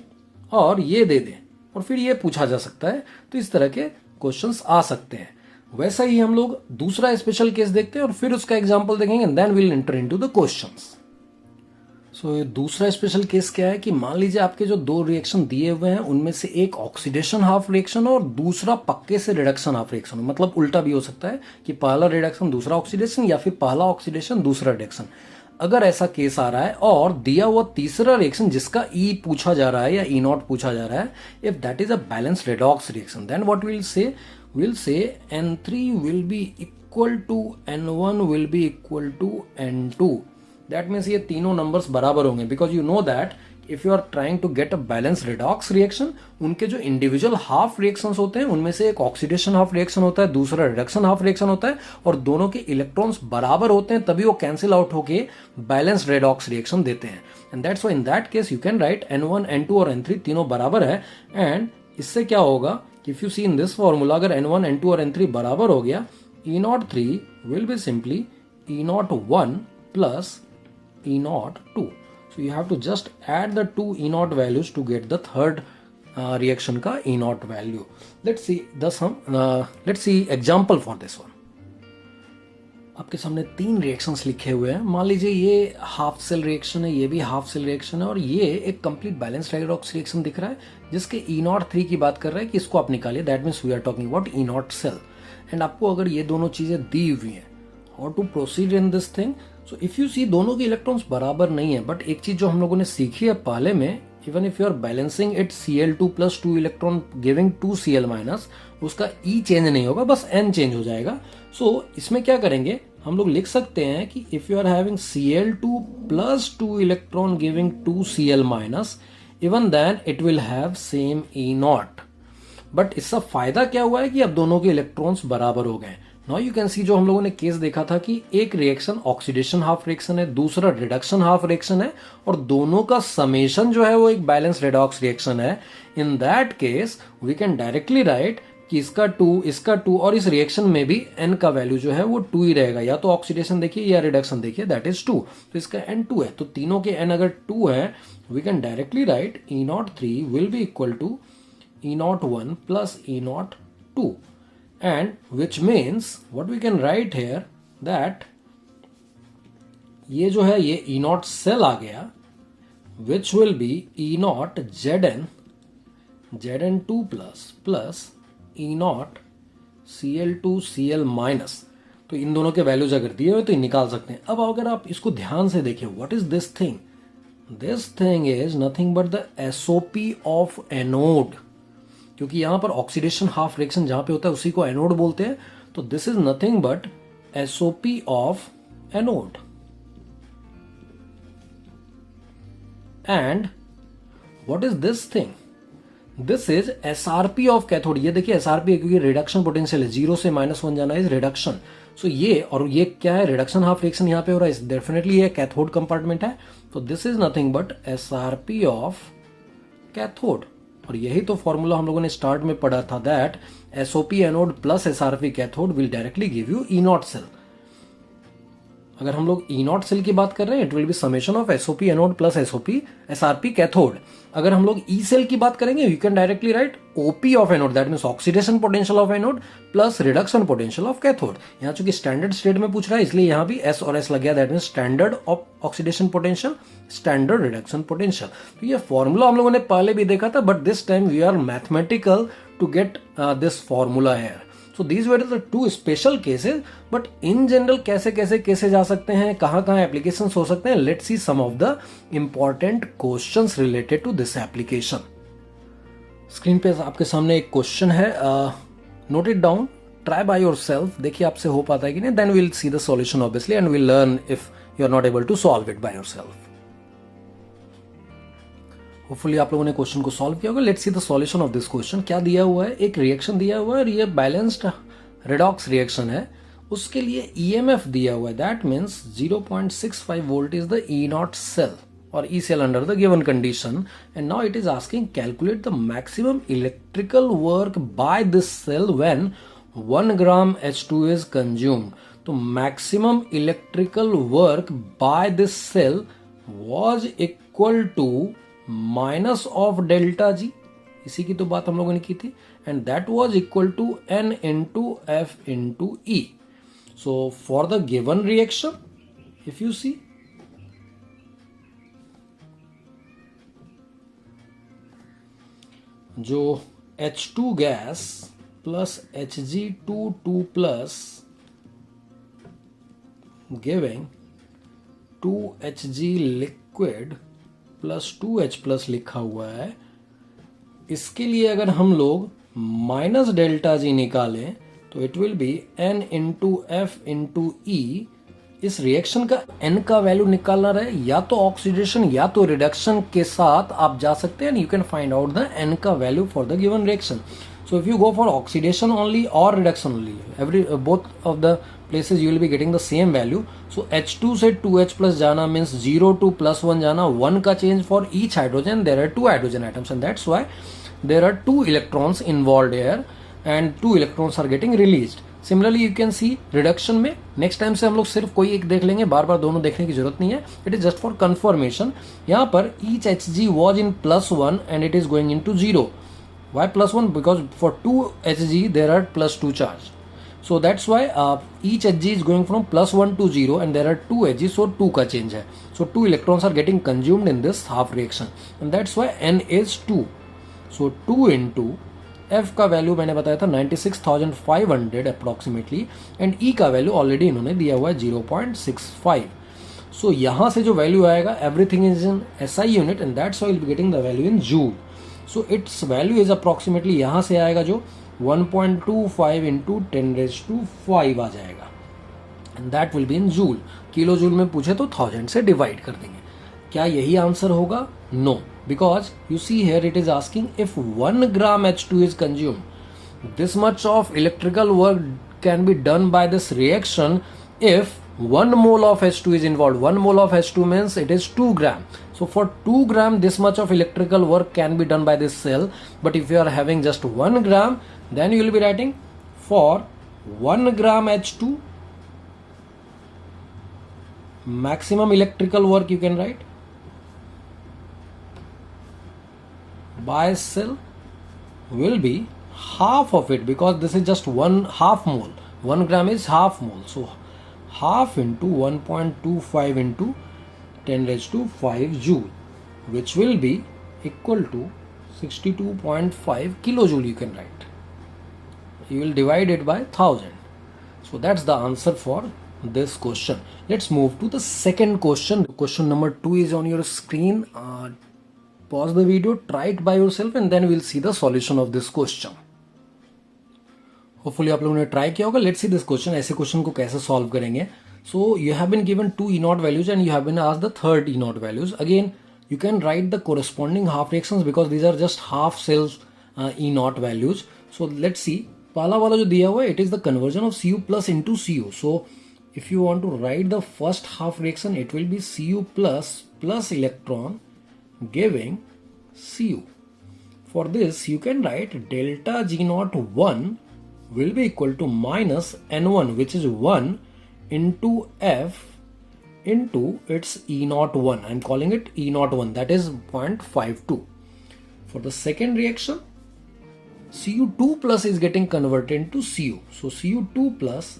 और ये दे दे और फिर ये पूछा जा सकता है। तो इस तरह के क्वेश्चंस आ सकते हैं। वैसा ही हम लोग दूसरा स्पेशल केस देखते हैं और फिर उसका एग्जांपल देखेंगे, then will enter into the questions. So दूसरा स्पेशल केस क्या है कि मान लीजिए आपके जो दो रिएक्शन दिए हुए हैं उनमें से एक ऑक्सीडेशन हाफ रिएक्शन और दूसरा पक्के से रिडक्शन हाफ रिएक्शन। मतलब उल्टा भी हो सकता है कि पहला रिडक्शन दूसरा ऑक्सीडेशन, या फिर पहला ऑक्सीडेशन दूसरा रिडक्शन। अगर ऐसा केस आ रहा है और दिया हुआ तीसरा रिएक्शन जिसका E पूछा जा रहा है या E0 पूछा जा रहा है, if that is a balance redox reaction, then what will say, will say N3 will be equal to N1 will be equal to N2। That means ये तीनों नंबर्स बराबर होंगे, because you know that if you are trying to get a balance redox reaction, उनके जो individual half reactions होते हैं उनमें से एक ऑक्सीडेशन हाफ रिएक्शन होता है, दूसरा रिडक्शन हाफ रिएक्शन होता है, और दोनों के इलेक्ट्रॉन्स बराबर होते हैं तभी वो कैंसिल आउट होके बैलेंस रेडॉक्स रिएक्शन देते हैं। And that's why in that case you can right N1 N2 और N3 तीनों बराबर है। एंड इससे क्या होगा, if you see in this formula, अगर N1 N2 और N3 बराबर हो गया, E03 will be simply E01 plus E02. So you have to just add the two E0 values to get the third reaction का E0 value. Let's see example for this one. आपके सामने तीन reactions लिखे हुए हैं। मान लीजिए ये हाफ सेल रिएक्शन है, ये भी हाफ सेल रिएक्शन है, और ये एक कंप्लीट बैलेंस रेडॉक्स रिएक्शन दिख रहा है जिसके E03 की बात कर रहा है कि इसको आप निकालिए। That means we are talking about E0 cell. And आपको अगर ये दोनों चीजें दी हुई हैं, how to proceed in this thing. So if you see दोनों के इलेक्ट्रॉन्स बराबर नहीं है, बट एक चीज जो हम लोगों ने सीखी है पहले में, even if you are balancing it Cl2 plus 2 electron giving 2 Cl minus, उसका E चेंज नहीं होगा, बस N चेंज हो जाएगा। सो इसमें क्या करेंगे, हम लोग लिख सकते हैं कि if you are having Cl2 plus 2 electron giving 2 Cl minus, even then it will have same E0। But इसका फायदा क्या हुआ है कि अब दोनों के इलेक्ट्रॉन्स बराबर हो गए। नाउ यू कैन सी जो हम लोगों ने केस देखा था कि एक रिएक्शन ऑक्सीडेशन हाफ रिएक्शन है, दूसरा रिडक्शन हाफ रिएक्शन है, और दोनों का समेशन जो है वो एक बैलेंस रेडॉक्स रिएक्शन है। In that case we can directly write कि इसका 2 और इस रिएक्शन में भी N का वैल्यू जो है वो 2 ही रहेगा। या तो ऑक्सीडेशन देखिए या रिडक्शन देखिए, दैट इज 2, तो इसका N 2 है। तो तीनों के N अगर 2 है, we can directly write E03 will be equal to E01 plus E02, and which means what we can write here that ये जो है ये E0 सेल आ गया, which will be E0 Zn2 plus E0 Cl2 Cl minus. तो इन दोनों के values अगर दिए हुए तो निकाल सकते हैं। अब अगर आप इसको ध्यान से देखें, what is this thing, This thing is nothing but the SOP of anode. क्योंकि यहाँ पर ऑक्सीडेशन हाफ रिएक्शन जहाँ पे होता है उसी को एनोड बोलते हैं. तो this is nothing but SOP of anode. And what is this thing? This is SRP of cathode. ये देखिए SRP है क्योंकि रिडक्शन पोटेंशियल है, 0 से -1 जाना इज रिडक्शन. सो ये और ये क्या है? रिडक्शन हाफ रिएक्शन यहाँ पे हो रहा है, डेफिनेटली ये कैथोड कंपार्टमेंट है. तो this is nothing but SRP of cathode. और यही तो फॉर्मूला हम लोगों ने स्टार्ट में पढ़ा था, that SOP anode plus SRP cathode will directly give you E0 cell. अगर हम लोग E0 सेल की बात कर रहे हैं, it will be summation of SOP anode plus SRP cathode. अगर हम लोग E सेल की बात करेंगे, you can directly right OP of anode, that means oxidation potential of anode plus reduction potential of cathode. यहाँ चूंकि स्टैंडर्ड स्टेट में पूछ रहा है इसलिए यहाँ भी S और S लग गया, that means standard oxidation potential, standard reduction potential. तो ये फॉर्मूला हम लोगों ने पहले भी देखा था, but this time we are mathematical to get this formula here. So these were the two special cases, but in general कैसे कैसे केसेस आ सकते हैं, कहाँ कहाँ एप्लीकेशंस हो सकते हैं. Let's see some of the important questions related to this application. Screen पे आपके सामने एक क्वेश्चन है, note it down, try by yourself. देखिए आपसे हो पाता है कि नहीं. Then we will see the solution obviously and we learn if you are not able to solve it by yourself. Hopefully आप लोगों ने क्वेश्चन को सॉल्व किया होगा. Let's see the solution of this question. क्या दिया हुआ है? एक रिएक्शन दिया हुआ है और ये बैलेंस्ड रेडॉक्स रिएक्शन है. उसके लिए EMF दिया हुआ है, that means 0.65 volt is the E0 cell और E cell under the given condition. And now it is asking calculate the maximum electrical work by this cell when 1 gram H2 is consumed. तो maximum electrical work by this cell was equal to minus of delta G. इसी की तो बात हम लोगों ने की थी. And that was equal to N into F into E. So for the given reaction, if you see, जो H2 gas plus Hg2 plus giving 2Hg liquid plus 2H plus लिखा हुआ है, इसके लिए अगर हम लोग माइनस डेल्टा जी निकालें तो it will B N into F into E. इस रिएक्शन का N का वैल्यू निकालना रहे या तो ऑक्सीडेशन या तो रिडक्शन के साथ आप जा सकते हैं. You can find out the N का value for the given reaction. So if you go for oxidation only or reduction only, both of the places you will be getting the same value. So H2 से 2H plus जाना means 0 to +1 जाना, 1 का change for each hydrogen. There are 2 hydrogen atoms and that's why there are 2 electrons involved here and 2 electrons are getting released. Similarly you can see reduction में next time से हम लोग सिर्फ कोई एक देख लेंगे, बार बार दोनों देखने की जरूरत नहीं है. It is just for confirmation. यहाँ पर each Hg was in +1 and it is going into 0. Why +1? Because for 2 Hg there are +2 charge. So that's why each Hg is going from +1 to 0 and there are 2 Hg, so 2 का change है. So 2 electrons are getting consumed in this half reaction and that's why N is 2. So 2 into F का value मैंने बताया था 96,500 approximately and E का value already इन्होंने दिया हुआ है 0.65. सो यहाँ से जो वैल्यू आएगा everything is in SI unit and that's why will be getting the value in joule. So it's value is approximately यहाँ से आएगा जो 1.25 इंटू 10⁵ आ जाएगा and that will be in joule. Kilo joule में पूछे तो 1000 से डिवाइड कर देंगे. क्या यही आंसर होगा? No, because you see here it is asking if 1 gram H2 is consumed, this much of electrical work can be done by this reaction if 1 mole of H2 is involved. 1 mole of H2 means it is 2 gram. So for 2 gram this much of electrical work can be done by this cell, but if you are having just 1 gram then you will be writing for 1 gram H2 maximum electrical work you can write by cell will be half of it, because this is just 1/2 mole. 1 gram is half mole, so half into 1.25 into 10⁵ joule, which will be equal to 62.5 kilojoule. You can write, you will divide it by 1000. So that's the answer for this question. Let's move to the second question. Question number 2 is on your screen. Pause the video, try it by yourself, and then we'll see the solution of this question. Hopefully आप लोगों ने try किया होगा. Let's see this question. ऐसे question को कैसे solve करेंगे. So you have been given 2 E naught values and you have been asked the third E naught values. Again, you can write the corresponding half reactions because these are just half cells E naught values. So let's see. पहला वाला जो दिया हुआ है, it is the conversion of Cu plus into Cu. So if you want to write the first half reaction, it will be Cu plus electron giving Cu. For this, you can write delta G naught 1 will be equal to minus N1, which is 1 into F into its E naught 1. I am calling it E naught 1, that is 0.52. For the second reaction, Cu2 plus is getting converted into Cu. So Cu2 plus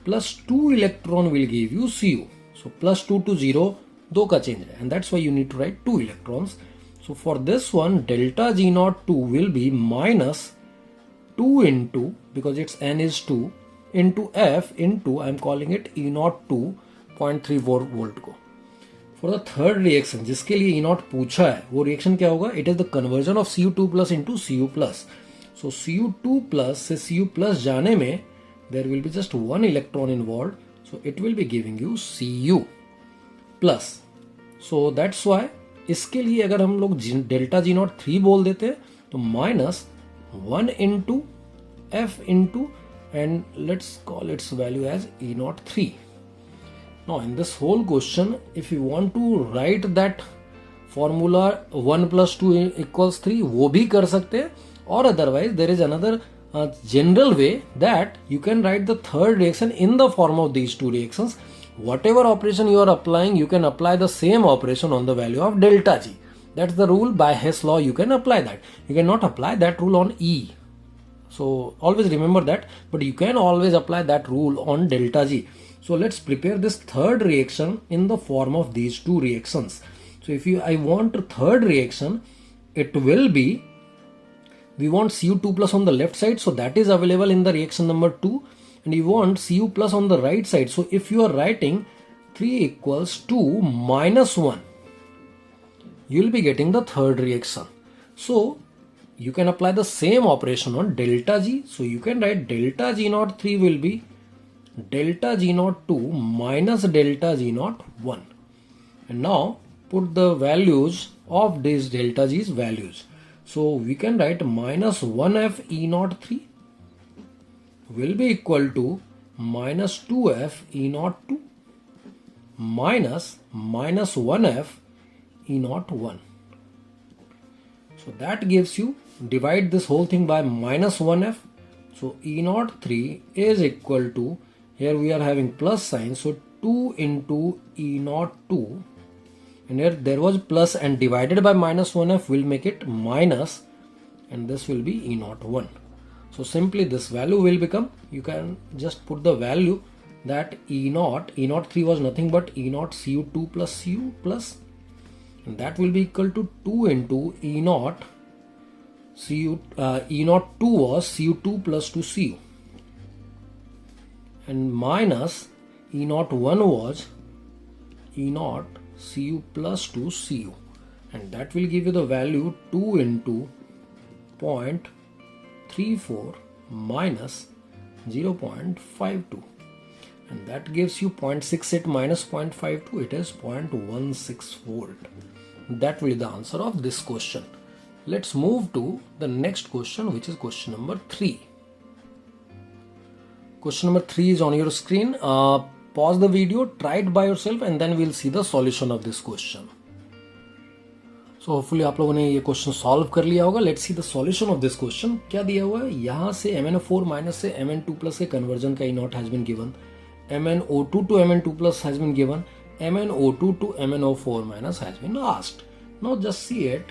2 electron will give you Cu. So plus 2 to 0, 2 का change है, and that's why you need to write 2 electrons. So for this one, delta G naught 2 will be minus 2 into, because its N is 2, into F into, I am calling it E naught 2, 0.34 volt को. For the third reaction, जिसके लिए E naught पूछा है, वो reaction क्या होगा? It is the conversion of Cu2 plus into Cu plus. So Cu2 plus से Cu plus जाने में there will be just one electron involved, so it will be giving you Cu plus. So that's why इसके लिए अगर हम लोग delta G naught 3 बोल देते तो minus 1 into F into, and let's call its value as E naught 3. Now in this whole question, if you want to write that formula 1 plus 2 equals 3, वो भी कर सकते हैं, or otherwise there is another general way that you can write the third reaction in the form of these two reactions. Whatever operation you are applying, you can apply the same operation on the value of delta G. That's the rule. By Hess law, you can apply that. You cannot apply that rule on E. So always remember that, but you can always apply that rule on delta G. So let's prepare this third reaction in the form of these two reactions. So if I want a third reaction, it will be, we want Cu2 plus on the left side, so that is available in the reaction number 2, and you want Cu plus on the right side. So if you are writing 3 equals 2 minus 1, you will be getting the third reaction. So you can apply the same operation on delta G. So you can write delta G naught 3 will be delta G naught 2 minus delta G naught 1. And now put the values of these delta G's values. So we can write minus 1F E naught 3 will be equal to minus 2F E naught 2 minus 1F E naught 1. So that gives you, divide this whole thing by minus 1F. So E naught 3 is equal to, here we are having plus sign, so 2 into E naught 2, and here there was plus, and divided by minus 1F will make it minus, and this will be E naught 1. So simply this value will become, you can just put the value that E naught 3 was nothing but E naught Cu2 plus Cu plus, and that will be equal to 2 into E naught Cu, E naught 2 was Cu2 plus 2 Cu, and minus E naught 1 was E naught Cu plus 2 Cu, and that will give you the value 2 into 0.34 minus 0.52, and that gives you 0.68 minus 0.52, it is 0.16 volt. That will be the answer of this question. Let's move to the next question, which is question number 3. Question number 3 is on your screen. Pause the video, try it by yourself, and then we'll see the solution of this question. So hopefully आप लोगों ने ये question solve कर लिया होगा. Let's see the solution of this question. क्या दिया हुआ है? यहाँ से MnO4 माइनस से Mn2 प्लस के कन्वर्जन का E naught has been given. MnO2 to Mn2 plus has been given. MnO2 to MnO4 minus has been asked. Now just see it.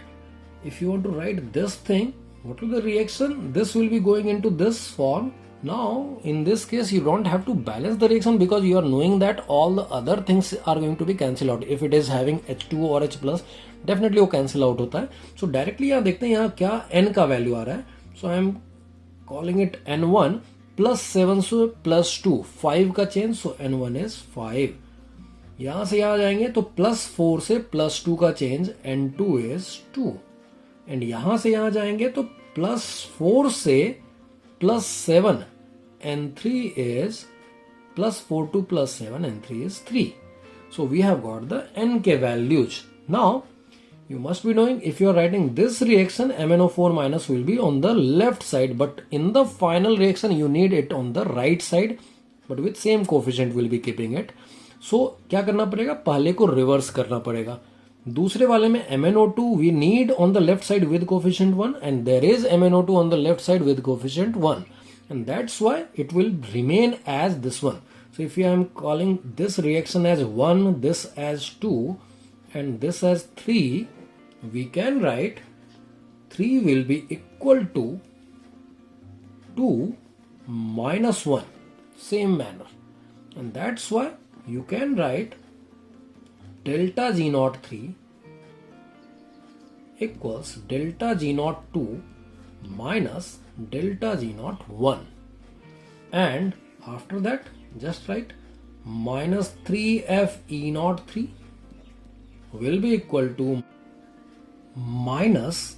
If you want to write this thing, what will the reaction? This will be going into this form. Now in this case you don't have to balance the reaction because you are knowing that all the other things are going to be cancelled out. If it is having H2O or H plus, definitely वो cancel out होता है. So directly यहाँ देखते हैं यहाँ क्या N का value आ रहा है. So I am calling it N1. +7 से +2, 5 का चेंज, सो N1 इज 5। यहां से यहां जाएंगे तो +4 से +2 का चेंज, N2 इज 2। एंड यहां से यहां जाएंगे तो +4 से +7, N3 is +4 to +7, N3 is 3. So we have got the Nk values. Now you must be knowing, if you are writing this reaction, MnO4 minus will be on the left side, but in the final reaction you need it on the right side, but with same coefficient will be keeping it. So क्या करना पड़ेगा, पहले को reverse करना पड़ेगा। दूसरे वाले में MnO2 we need on the left side with coefficient 1, and there is MnO2 on the left side with coefficient 1, and that's why it will remain as this one. So if I am calling this reaction as 1, this as 2, and this as 3, we can write 3 will be equal to 2 minus 1, same manner, and that's why you can write delta G naught 3 equals delta G naught 2 minus delta G naught 1, and after that just write minus 3f E naught 3 will be equal to minus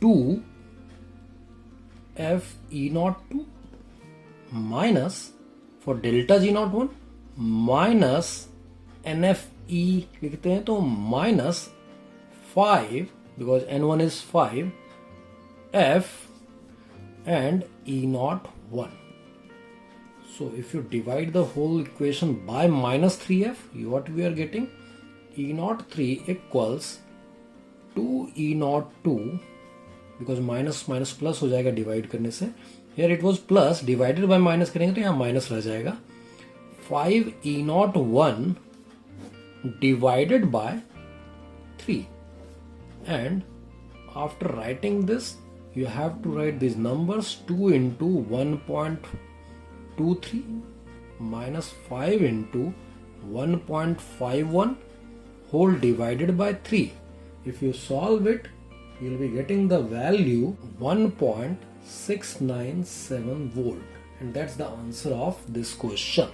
2 f E naught 2 minus, for delta G naught 1, minus nf E लिखते हैं तो minus 5, because N1 is 5, f and E naught 1. So if you divide the whole equation by minus 3f, what we are getting, E naught 3 equals 2 E naught 2, because minus minus plus हो जाएगा divide करने से, here it was plus, divided by minus करेंगे तो यहाँ minus रह जाएगा, 5 E naught 1 divided by 3, and after writing this you have to write these numbers, 2 into 1.23 minus 5 into 1.51 whole divided by 3. If you solve it, you will be getting the value 1.697 volt, and that's the answer of this question.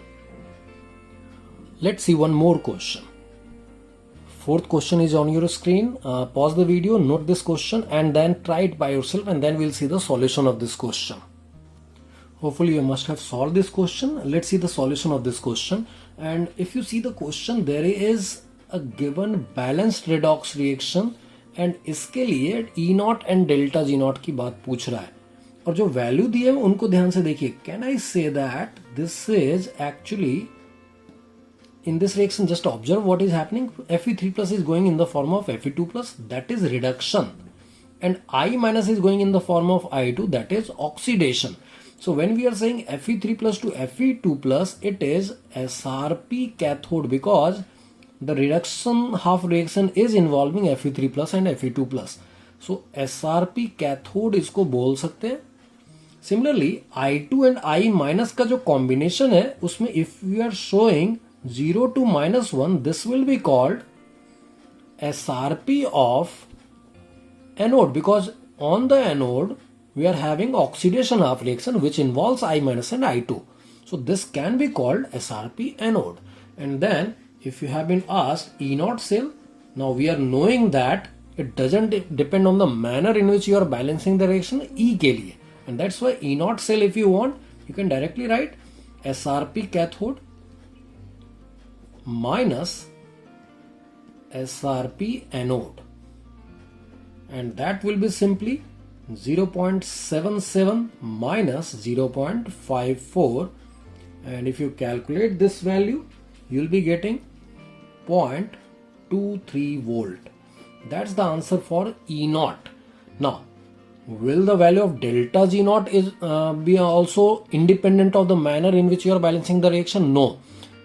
Let's see one more question. Fourth question is on your screen. Pause the video, note this question, and then try it by yourself, and then we'll see the solution of this question. Hopefully you must have solved this question. Let's see the solution of this question. And if you see the question, there is a given balanced redox reaction, and इसके लिए E naught and delta G naught की बात पूछ रहा है, और जो value दिए हैं उनको ध्यान से देखिए. Can I say that this is actually, in this reaction, just observe what is happening. Fe3 plus is going in the form of Fe2 plus, that is reduction, and I minus is going in the form of I2, that is oxidation. So when we are saying Fe3 plus to Fe2 plus, it is SRP cathode, because the reduction half reaction is involving Fe3 plus and Fe2 plus. So SRP cathode इसको बोल सकते हैं. Similarly, I2 and I minus का जो combination है उसमें if we are showing 0 to -1, this will be called SRP of anode, because on the anode we are having oxidation half reaction which involves I minus and I2. So this can be called SRP anode. And then if you have been asked E naught cell, now we are knowing that it doesn't depend on the manner in which you are balancing the reaction E के लिए, and that's why E naught cell, if you want, you can directly write SRP cathode minus SRP anode, and that will be simply 0.77 minus 0.54, and if you calculate this value you will be getting 0.23 volt. That's the answer for E naught. Now, will the value of delta G naught is be also independent of the manner in which you are balancing the reaction? No.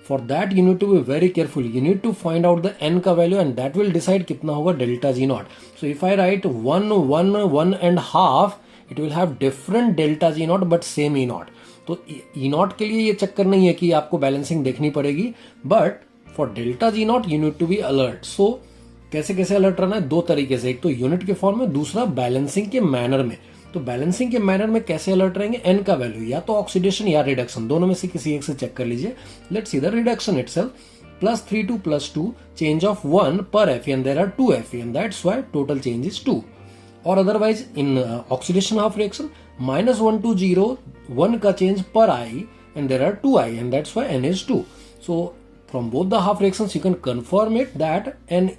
For that you need to be very careful. You need to find out the N का value, and that will decide कितना होगा delta G naught. So if I write 1, 1, 1.5, it will have different delta G naught but same E naught. तो E naught के लिए ये चक्कर नहीं है कि आपको बैलेंसिंग देखनी पड़ेगी, but for delta G naught you need to be alert. So कैसे कैसे अलर्ट रहना है? दो तरीके से, एक तो यूनिट के फॉर्म में, दूसरा बैलेंसिंग के मैनर में. तो बैलेंसिंग के मैनर में कैसे अलर्ट रहेंगे, एन का वैल्यू या तो ऑक्सीडेशन या रिडक्शन, दोनों में से किसी एक से चेक कर लीजिए. Let's see the reduction itself. +3 to +2, change of 1 per Fe, and there are 2 Fe, and that's why total change is 2. Or otherwise in oxidation half reaction, -1 to 0, 1 ka change per I, and there are 2 I, and that's why N is 2. So from both the half reactions you can confirm it that N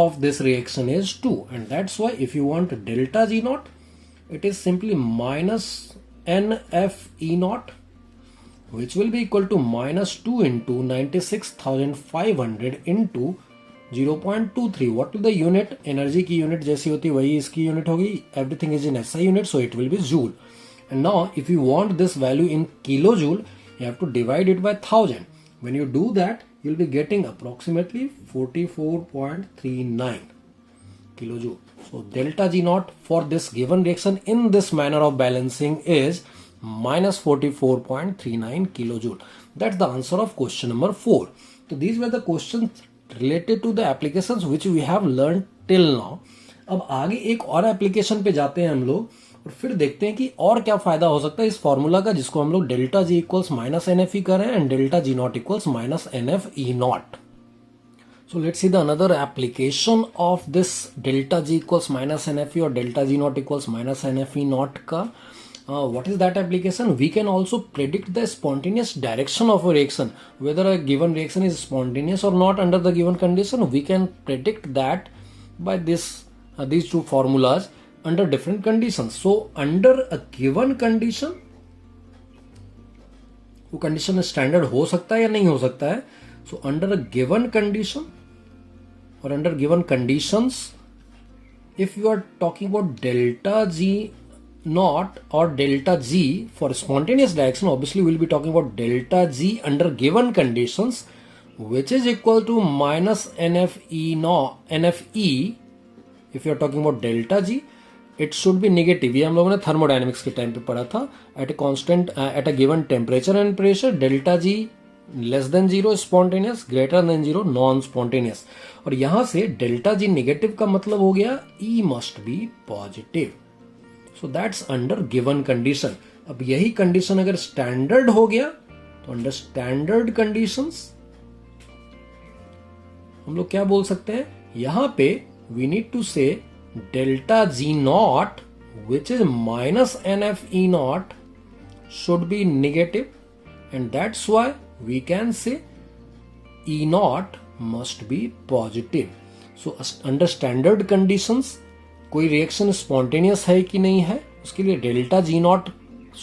of this reaction is 2, and that's why if you want delta G naught, it is simply minus NFE naught, which will be equal to -2 into 96,500 into 0.23. What will the unit? Energy की unit जैसी होती है वही इसकी unit होगी. Everything is in SI unit, so it will be joule. And now if you want this value in kilojoule, you have to divide it by 1000. When you do that, you'll be getting approximately 44.39 kilojoule. So delta G naught for this given reaction in this manner of balancing is -44.39 kilojoule. That's the answer of question number 4. So these were the questions related to the applications which we have learned till now. अब आगे एक और application पे जाते हैं हम लोग और फिर देखते हैं कि और क्या फायदा हो सकता है इस फॉर्मूला का जिसको हम लोग डेल्टा जी इक्वल्स -NFE कर रहे हैं and delta G naught equals -NFE not. So let's see the another application of this delta G equals -NFE or delta G naught equals -NFE naught ka. What is that application? We can also predict the spontaneous direction of a reaction, whether a given reaction is spontaneous or not under the given condition. We can predict that by these two formulas under different conditions. So under a given condition, वो condition standard हो सकता है या नहीं हो सकता है. So under a given condition or under given conditions, if you are talking about delta G naught or delta G for spontaneous direction, obviously we'll be talking about delta G under given conditions, which is equal to -NFE naught NFE. If you are talking about delta G, it should be negative. ये हम लोगों ने thermodynamics के time पे पढ़ा था. At a constant at a given temperature and pressure, delta G less than 0 spontaneous, greater than 0 non spontaneous. और यहां से डेल्टा जी नेगेटिव का मतलब हो गया E must be positive. So that's under given condition. अब यही कंडीशन अगर स्टैंडर्ड हो गया तो अंडर स्टैंडर्ड कंडीशंस हम लोग क्या बोल सकते हैं, यहां पे वी नीड टू से delta G not which is -NFE not should be negative, and that's why we can say E naught must be positive. So under standard conditions कोई रिएक्शन स्पॉन्टेनियस है कि नहीं है उसके लिए delta G not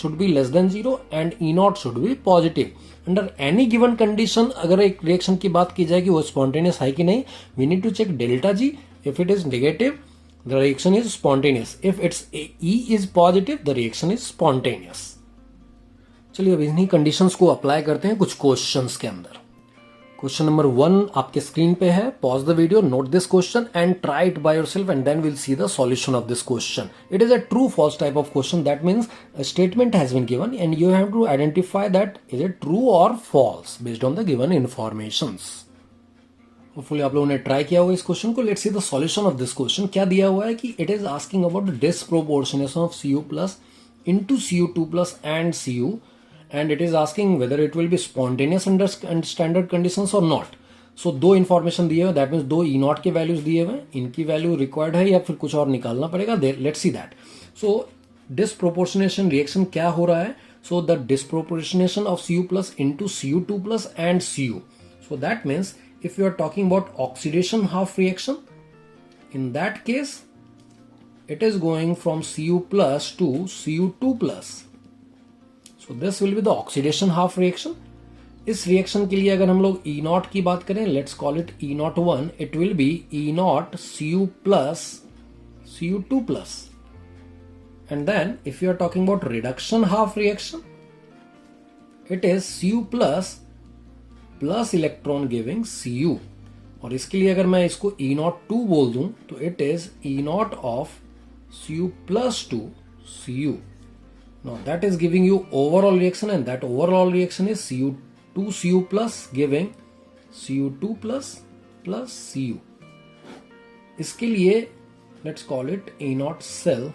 should be less than 0 and E not should be positive. Under any given condition अगर एक reaction की बात की जाए कि वो स्पॉन्टेनियस है कि नहीं, we need to check delta G. If it is negative the reaction is spontaneous, if it's E is positive the reaction is spontaneous. चलिए अब इन्हीं कंडीशंस को अप्लाई करते हैं कुछ क्वेश्चंस के अंदर. क्वेश्चन नंबर 1 आपके स्क्रीन पे है. Pause the video, note this question and try it by yourself and then will see the solution of this question. It is a true false type of question. That means a statement has been given and you have to identify that is it true और false based on the given informations. Hopefully आप लोगों ने try किया होगा इस question को. Let's see the solution of this question. क्या दिया हुआ है कि it is asking about disproportionation of Cu+ into Cu2+ and Cu, and it is asking whether it will be spontaneous under standard conditions or not. So दो information दिए हुए, that means दो E not के values दिए हुए, इनकी value required है या फिर कुछ और निकालना पड़ेगा. Let's see that. So disproportionation reaction क्या हो रहा है. So the disproportionation of Cu+ into Cu2+ and Cu. So that means if you are talking about oxidation half reaction, in that case it is going from Cu+ to Cu2+. So this will be the oxidation half reaction. इस reaction के लिए अगर हम लोग E not की बात करें, let's call it E01, it will B E not Cu+ Cu2+. And then if you are talking about reduction half reaction, it is Cu+ plus electron giving Cu. और इसके लिए अगर मैं इसको E02 बोल दूं तो it is E naught of Cu+ to Cu. Now that is giving you overall reaction and that overall reaction is Cu2Cu+ giving Cu2+ plus Cu. इसके लिए let's call it E0 cell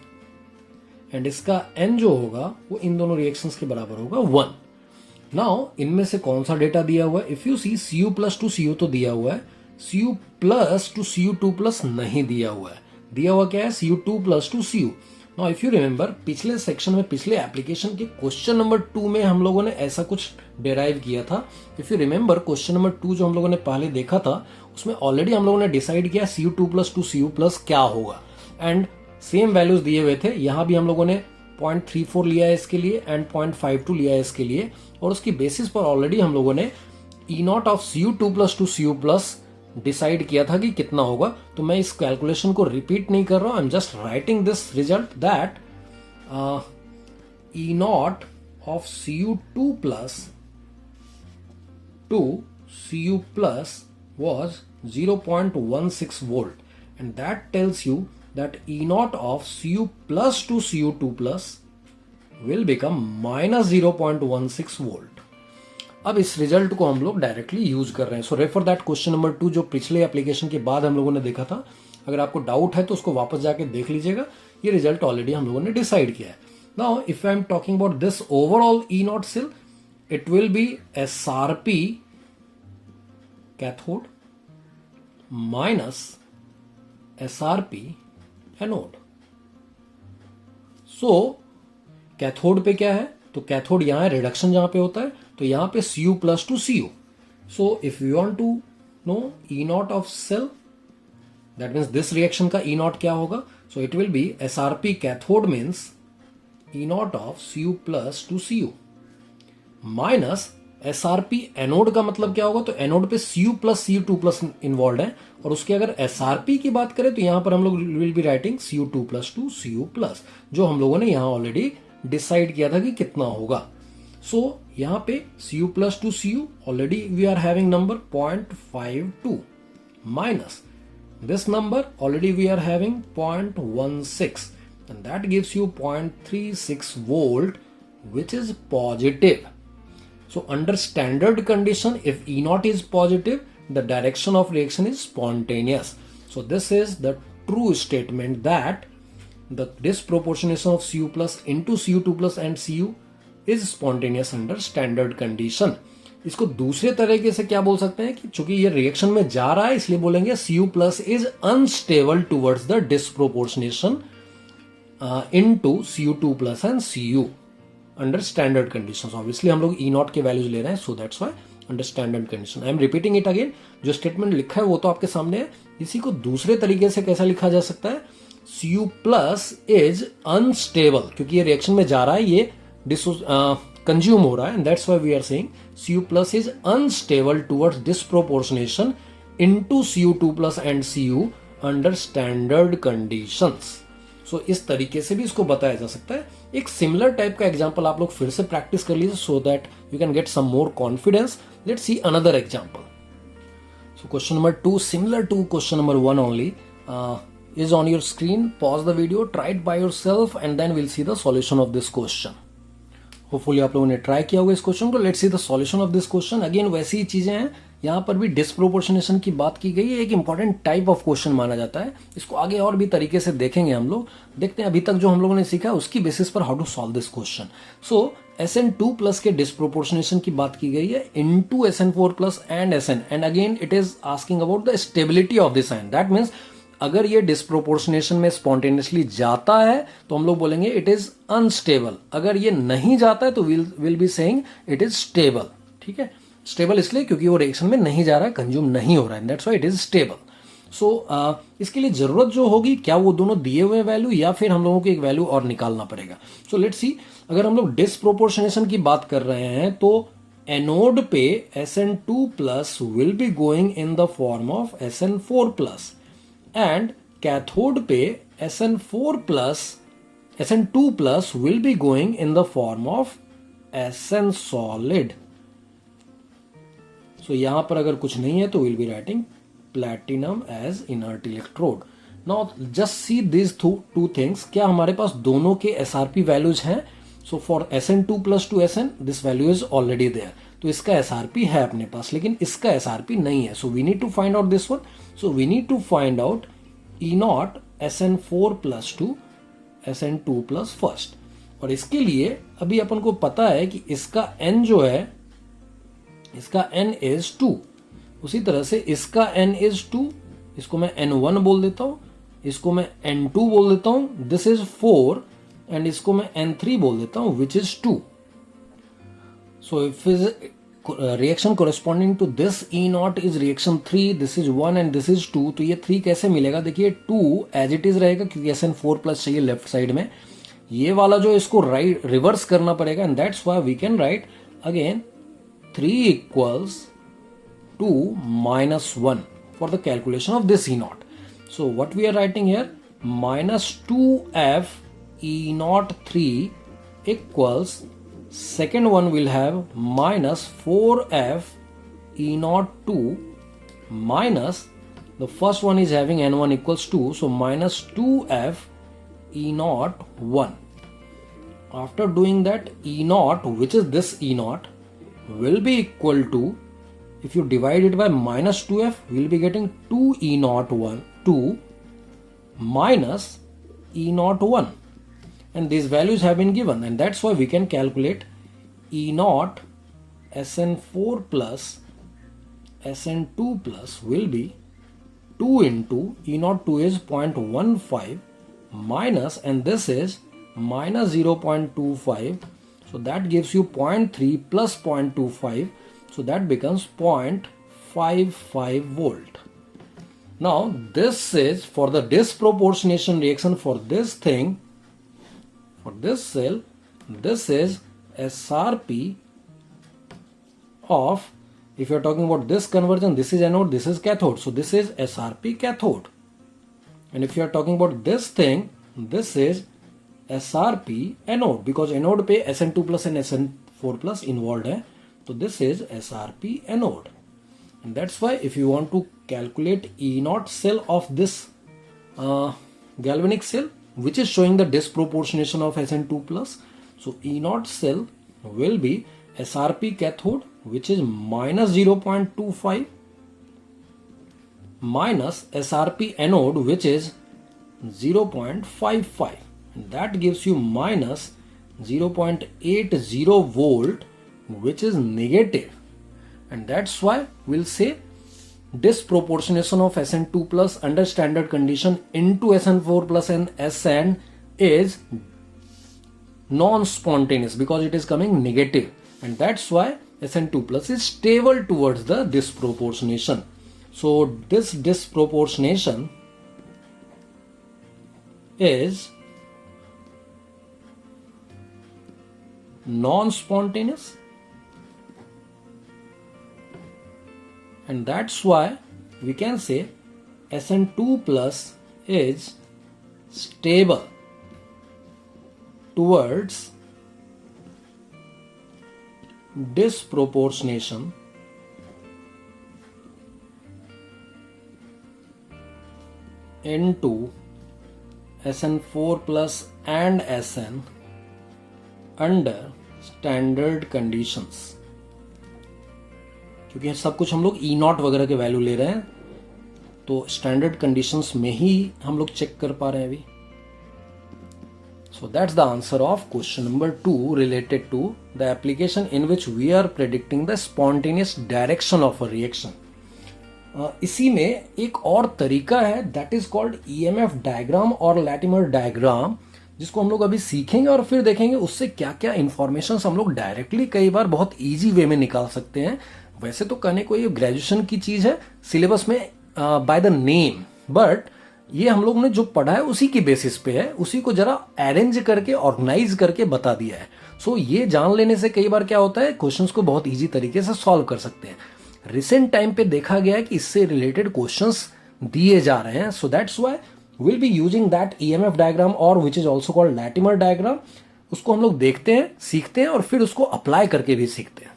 and इसका n जो होगा वो इन दोनों reactions के बराबर होगा 1। नाउ इनमें से कौन सा डेटा दिया हुआ है? If you see Cu plus two Cu तो दिया हुआ है, Cu plus to Cu2 plus नहीं दिया हुआ है। दिया हुआ क्या है? Cu2 plus two Cu। Now if you remember, पिछले सेक्शन में, पिछले एप्लीकेशन के क्वेश्चन नंबर 2 में हम लोगों ने ऐसा कुछ डिराइव किया था। If you remember, question number 2 जो हम लोगों ने पहले देखा था, उसमें ऑलरेडी हम लोगों ने डिसाइड किया Cu2 plus two Cu plus क्या होगा, एंड सेम वैल्यूज दिए हुए थे। यहां भी हम लोगों ने 0.34 लिया है इसके लिए एंड 0.52 लिया है इसके लिए, और उसकी बेसिस पर ऑलरेडी हम लोगों ने E not of Cu2 plus two Cu plus decide किया था कि कितना होगा। तो मैं इस कैलकुलेशन को रिपीट नहीं कर रहा हूं, I am just writing this result that E not of Cu2 plus two Cu plus was 0.16 volt, and that tells you that E naught of Cu plus to Cu2 plus will become minus 0.16 volt. अब इस result को हम लोग directly use कर रहे हैं। सो refer that question number 2 जो पिछले एप्लीकेशन के बाद हम लोगों ने देखा था। अगर आपको डाउट है तो उसको वापस जाके देख लीजिएगा। ये रिजल्ट ऑलरेडी हम लोगों ने डिसाइड किया है। Now if I am talking about this overall E naught cell, it will be SRP cathode minus SRP anode. So cathode पे क्या है? तो कैथोड यहां है, रिडक्शन जहां पे होता है, तो यहां पे Cu plus two Cu। So if you want to know E not of cell, that means this reaction का ई नॉट क्या होगा? So it will be SRP cathode means E not of Cu plus two Cu minus SRP anode का मतलब क्या होगा? तो anode पे Cu plus Cu2 plus involve है, और उसके अगर SRP की बात करें तो यहां पर हम लोग will be writing Cu2 plus two Cu plus, जो हम लोगों ने यहां ऑलरेडी डिसाइड किया था कि कितना होगा। सो यहां पे Cu plus two Cu already we are having number 0.52 minus this number already we are having 0.16, and that gives you 0.36 volt, which is positive. So under standard condition, if E naught is positive, the direction of reaction is spontaneous. So this is the true statement that the disproportionation of Cu plus into Cu2 plus and Cu is spontaneous under standard condition. इसको दूसरे तरीके से क्या बोल सकते हैं कि चूंकि ये रिएक्शन में जा रहा है इसलिए बोलेंगे Cu plus is unstable towards the disproportionation into Cu2 plus and Cu under standard conditions. Obviously हम लोग E naught के वैल्यूज ले रहे हैं, so that's why under standard condition. I am repeating it again. जो स्टेटमेंट लिखा है वो तो आपके सामने है। इसी को दूसरे तरीके से कैसा लिखा जा सकता है? Cu plus is unstable, क्योंकि ये रिएक्शन में जा रहा है, ये कंज्यूम हो रहा है, and that's why we are saying Cu plus is unstable towards disproportionation into Cu2 plus and Cu under standard conditions. सो इस तरीके से भी इसको बताया जा सकता है। एक सिमिलर टाइप का एग्जांपल आप लोग फिर से प्रैक्टिस कर लीजिए so that you can get some more confidence. Let's see another example. So question number 2 similar to question number 1 only is on your screen. Pause the video, try it by yourself, and then we'll see the solution of this question. Hopefully आप लोगों ने try किया होगा इस question को। Let's see the solution of this question. Again वैसी ही चीजें हैं, यहाँ पर भी डिस्प्रोपोर्शनेशन की बात की गई है। एक इंपॉर्टेंट टाइप ऑफ क्वेश्चन माना जाता है। इसको आगे और भी तरीके से देखेंगे हम लोग। देखते हैं अभी तक जो हम लोगों ने सीखा उसकी बेसिस पर how to solve this question. So SN2 plus के डिस्प्रोपोर्शनेशन की बात की गई है into SN4 plus and SN, and again it is asking about the stability of this ion. That means अगर ये डिस्प्रोपोर्शनेशन में स्पॉन्टेनियसली जाता है तो हम लोग बोलेंगे इट इज अनस्टेबल। अगर ये नहीं जाता है तो will be saying it is stable. ठीक है, स्टेबल इसलिए क्योंकि वो रिएक्शन में नहीं जा रहा है, कंज्यूम नहीं हो रहा है, that's why it is stable. So इसके लिए जरूरत जो होगी, क्या वो दोनों दिए हुए वैल्यू या फिर हम लोगों को एक वैल्यू और निकालना पड़ेगा। सो लेट्स सी, अगर हम लोग डिस्प्रोपोर्शनेशन की बात कर रहे हैं तो एनोड पे SN2 plus will be going in the form of SN4 plus, and cathode पे SN4 plus SN2 plus will be going in the form of SN solid. So यहां पर अगर कुछ नहीं है तो will be writing platinum as inert electrode. Now just see this two things. क्या हमारे पास दोनों के SRP वैल्यूज हैं? So for SN2 plus to SN this value is already there, तो इसका SRP है अपने पास, लेकिन इसका SRP नहीं है। So we need to find out this one. So we need to find out E naught SN4 plus 2 SN2 plus first. और इसके लिए अभी अपन को पता है कि इसका n जो है, इसका n इज 2। उसी तरह से इसका n इज 2, इसको मैं n1 बोल देता हूं, इसको मैं n2 बोल देता हूं, दिस इज 4, एंड इसको मैं n3 बोल देता हूं which is 2। So if is reaction corresponding to this E naught is reaction 3, this is 1 and this is 2, तो ये 3 कैसे मिलेगा? देखिए 2 एज इट इज रहेगा क्योंकि SN4 प्लस चाहिए लेफ्ट साइड में, ये वाला जो इसको राइट रिवर्स करना पड़ेगा, and that's why we can write again 3 equals 2 minus 1 for the calculation of this E naught. So what we are writing here, minus 2f E naught 3 equals, second one will have minus 4f E naught 2 minus, the first one is having n1 equals 2, so minus 2f E naught 1. After doing that, E naught, which is this E naught, will be equal to, if you divide it by minus 2f, we'll be getting 2 E naught 1 2 minus E naught 1, and these values have been given, and that's why we can calculate E naught SN4 plus SN2 plus will be 2 into E naught 2 is 0.15 minus, and this is minus 0.25, so that gives you 0.3 plus 0.25, so that becomes 0.55 volt. Now this is for the disproportionation reaction for this thing, for this cell, this is SRP of, if you are talking about this conversion, this is anode, this is cathode, so this is SRP cathode. And if you are talking about this thing, this is SRP anode, because anode पे SN2 plus and SN4 plus involved है, so this is SRP anode. And that's why if you want to calculate E naught cell of this galvanic cell, which is showing the disproportionation of SN2 plus, so E naught cell will be SRP cathode, which is minus 0.25 minus SRP anode, which is 0.55, and that gives you minus 0.80 volt, which is negative. And that's why we'll say disproportionation of SN2 plus under standard condition into SN4 plus and SN is non-spontaneous because it is coming negative, and that's why SN2 plus is stable towards the disproportionation. So this disproportionation is non-spontaneous, and that's why we can say SN2 plus is stable towards disproportionation into SN4 plus and SN under standard conditions. क्योंकि सब कुछ हम लोग ई not वगैरह के value ले रहे हैं, तो स्टैंडर्ड कंडीशंस में ही हम लोग चेक कर पा रहे हैं अभी. So that's the answer of question number 2 related to the application in which we are predicting the spontaneous direction of a reaction. इसी में एक और तरीका है, that is called EMF diagram और लैटिमर डायग्राम, जिसको हम लोग अभी सीखेंगे और फिर देखेंगे उससे क्या क्या इंफॉर्मेशन हम लोग डायरेक्टली कई बार बहुत इजी वे में निकाल सकते हैं. वैसे तो कहने को ये ग्रेजुएशन की चीज है सिलेबस में बाय द नेम, बट ये हम लोग ने जो पढ़ा है उसी की बेसिस पे है, उसी को जरा अरेंज करके ऑर्गेनाइज करके बता दिया है. सो ये जान लेने से कई बार क्या होता है, क्वेश्चंस को बहुत इजी तरीके से सॉल्व कर सकते हैं. रिसेंट टाइम पे देखा गया है कि इससे रिलेटेड क्वेश्चंस दिए जा रहे हैं, so that's why will be using that EMF diagram और which is also called Latimer diagram. उसको हम लोग देखते हैं, सीखते हैं और फिर उसको अप्लाई करके भी सीखते हैं.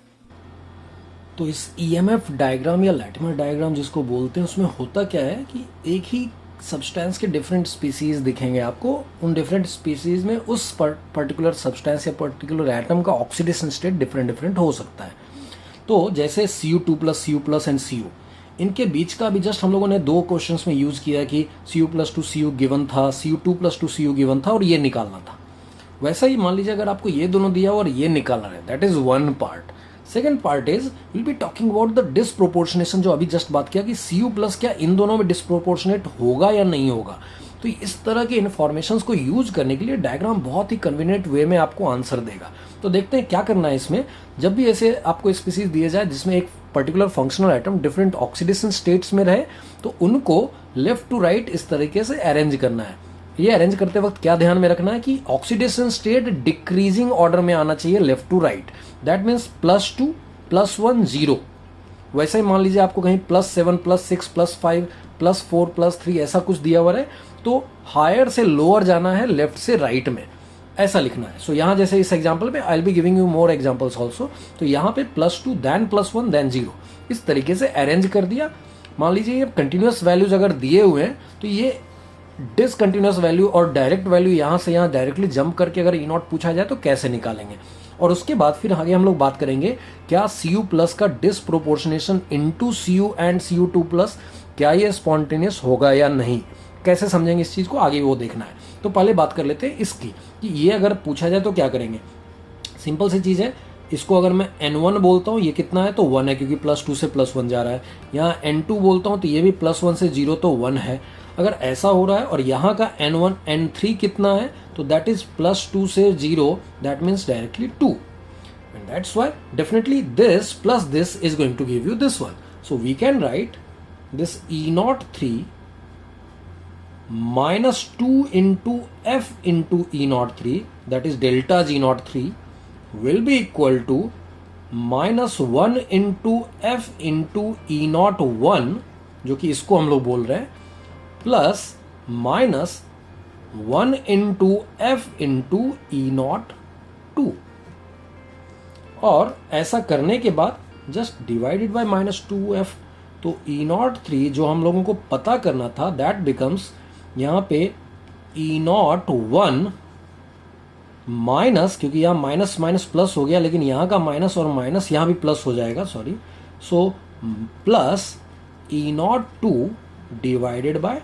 तो इस ईएमएफ डायग्राम या लैटिमर डायग्राम जिसको बोलते हैं, उसमें होता क्या है कि एक ही सब्सटेंस के डिफरेंट स्पीसीज दिखेंगे आपको. उन डिफरेंट स्पीसीज में उस पर्टिकुलर सब्सटेंस या पर्टिकुलर एटम का ऑक्सीडेशन स्टेट डिफरेंट डिफरेंट हो सकता है. तो जैसे Cu2 plus Cu plus and Cu, इनके बीच का भी जस्ट हम लोगों ने 2 क्वेश्चंस में यूज किया कि Cu+2 Cu गिवन था, Cu2+2 Cu गिवन था और ये निकालना था। वैसा ही मान लीजिए अगर आपको ये दोनों दिया और ये निकालना है, that is one part. Second part is will be talking about the disproportionation, जो अभी जस्ट बात किया कि Cu+ क्या इन दोनों में डिसप्रोपोर्शनेट होगा या नहीं होगा। तो इस तरह के इन्फॉर्मेशन को यूज करने के लिए डायग्राम बहुत ही कन्वीनियंट वे में आपको आंसर देगा। तो देखते हैं क्या करना है इसमें। जब भी ऐसे आपको स्पीसीज दिए जाए जिसमें एक particular functional item different oxidation states में रहे, तो उनको लेफ्ट टू राइट इस तरीके से अरेंज करना है। ये अरेंज करते वक्त क्या ध्यान में रखना है कि ऑक्सीडेशन स्टेट डिक्रीजिंग ऑर्डर में आना चाहिए left to right. That means +2 +1 0। वैसे ही मान लीजिए आपको कहीं +7 +6 +5 +4 +3 ऐसा कुछ दिया हुआ है, तो हायर से लोअर जाना है लेफ्ट से राइट में, ऐसा लिखना है। सो यहाँ जैसे इस एग्जाम्पल में I will be giving you more examples also. तो यहाँ पे +2 then +1 then 0 इस तरीके से अरेंज कर दिया। मान लीजिए ये कंटिन्यूस वैल्यूज अगर दिए हुए हैं तो ये डिसकंटिन्यूस वैल्यू और डायरेक्ट वैल्यू यहाँ से यहाँ डायरेक्टली जंप करके अगर E0 पूछा जाए तो कैसे निकालेंगे। और उसके बाद फिर आगे हम लोग बात करेंगे क्या Cu+ का disproportionation into Cu and Cu2+ क्या ये स्पॉन्टेनियस होगा या नहीं, कैसे समझेंगे इस चीज को, आगे वो देखना है। तो पहले बात कर लेते हैं इसकी कि ये अगर पूछा जाए तो क्या करेंगे। सिंपल सी चीज है, इसको अगर मैं N1 बोलता हूँ ये कितना है तो 1 है क्योंकि +2 से +1 जा रहा है। यहाँ N2 बोलता हूँ तो ये भी +1 से 0 तो 1 है। अगर ऐसा हो रहा है और यहाँ का N1 N3 कितना है तो दैट इज +2 से 0, that means directly 2 and that's why definitely this plus this is going to give you this one. So we can write this E03 minus 2 into F into E03, that is delta G03 will be equal to minus 1 into F into E01, जो कि इसको हम लोग बोल रहे हैं, plus minus 1 into F into E02। और ऐसा करने के बाद जस्ट डिवाइडेड बाय -2f, तो E03 जो हम लोगों को पता करना था दैट बिकम्स यहाँ पे E01 माइनस, क्योंकि यहाँ माइनस माइनस प्लस हो गया लेकिन यहाँ का माइनस और माइनस यहाँ भी प्लस हो जाएगा, sorry, so plus E02 divided by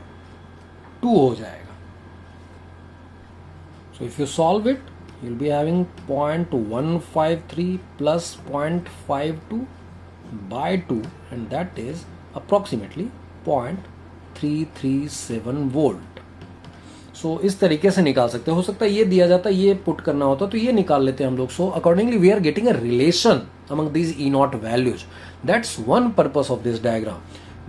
2 हो जाएगा। सो if you solve it you'll be having 0.153 plus 0.52 by 2 and that is approximately 0.337 volt। सो इस तरीके से निकाल सकते हो सकता है ये दिया जाता ये पुट करना होता तो ये निकाल लेते हैं हम लोग। So accordingly we are getting a relation among these E0 values. That's one purpose of this diagram.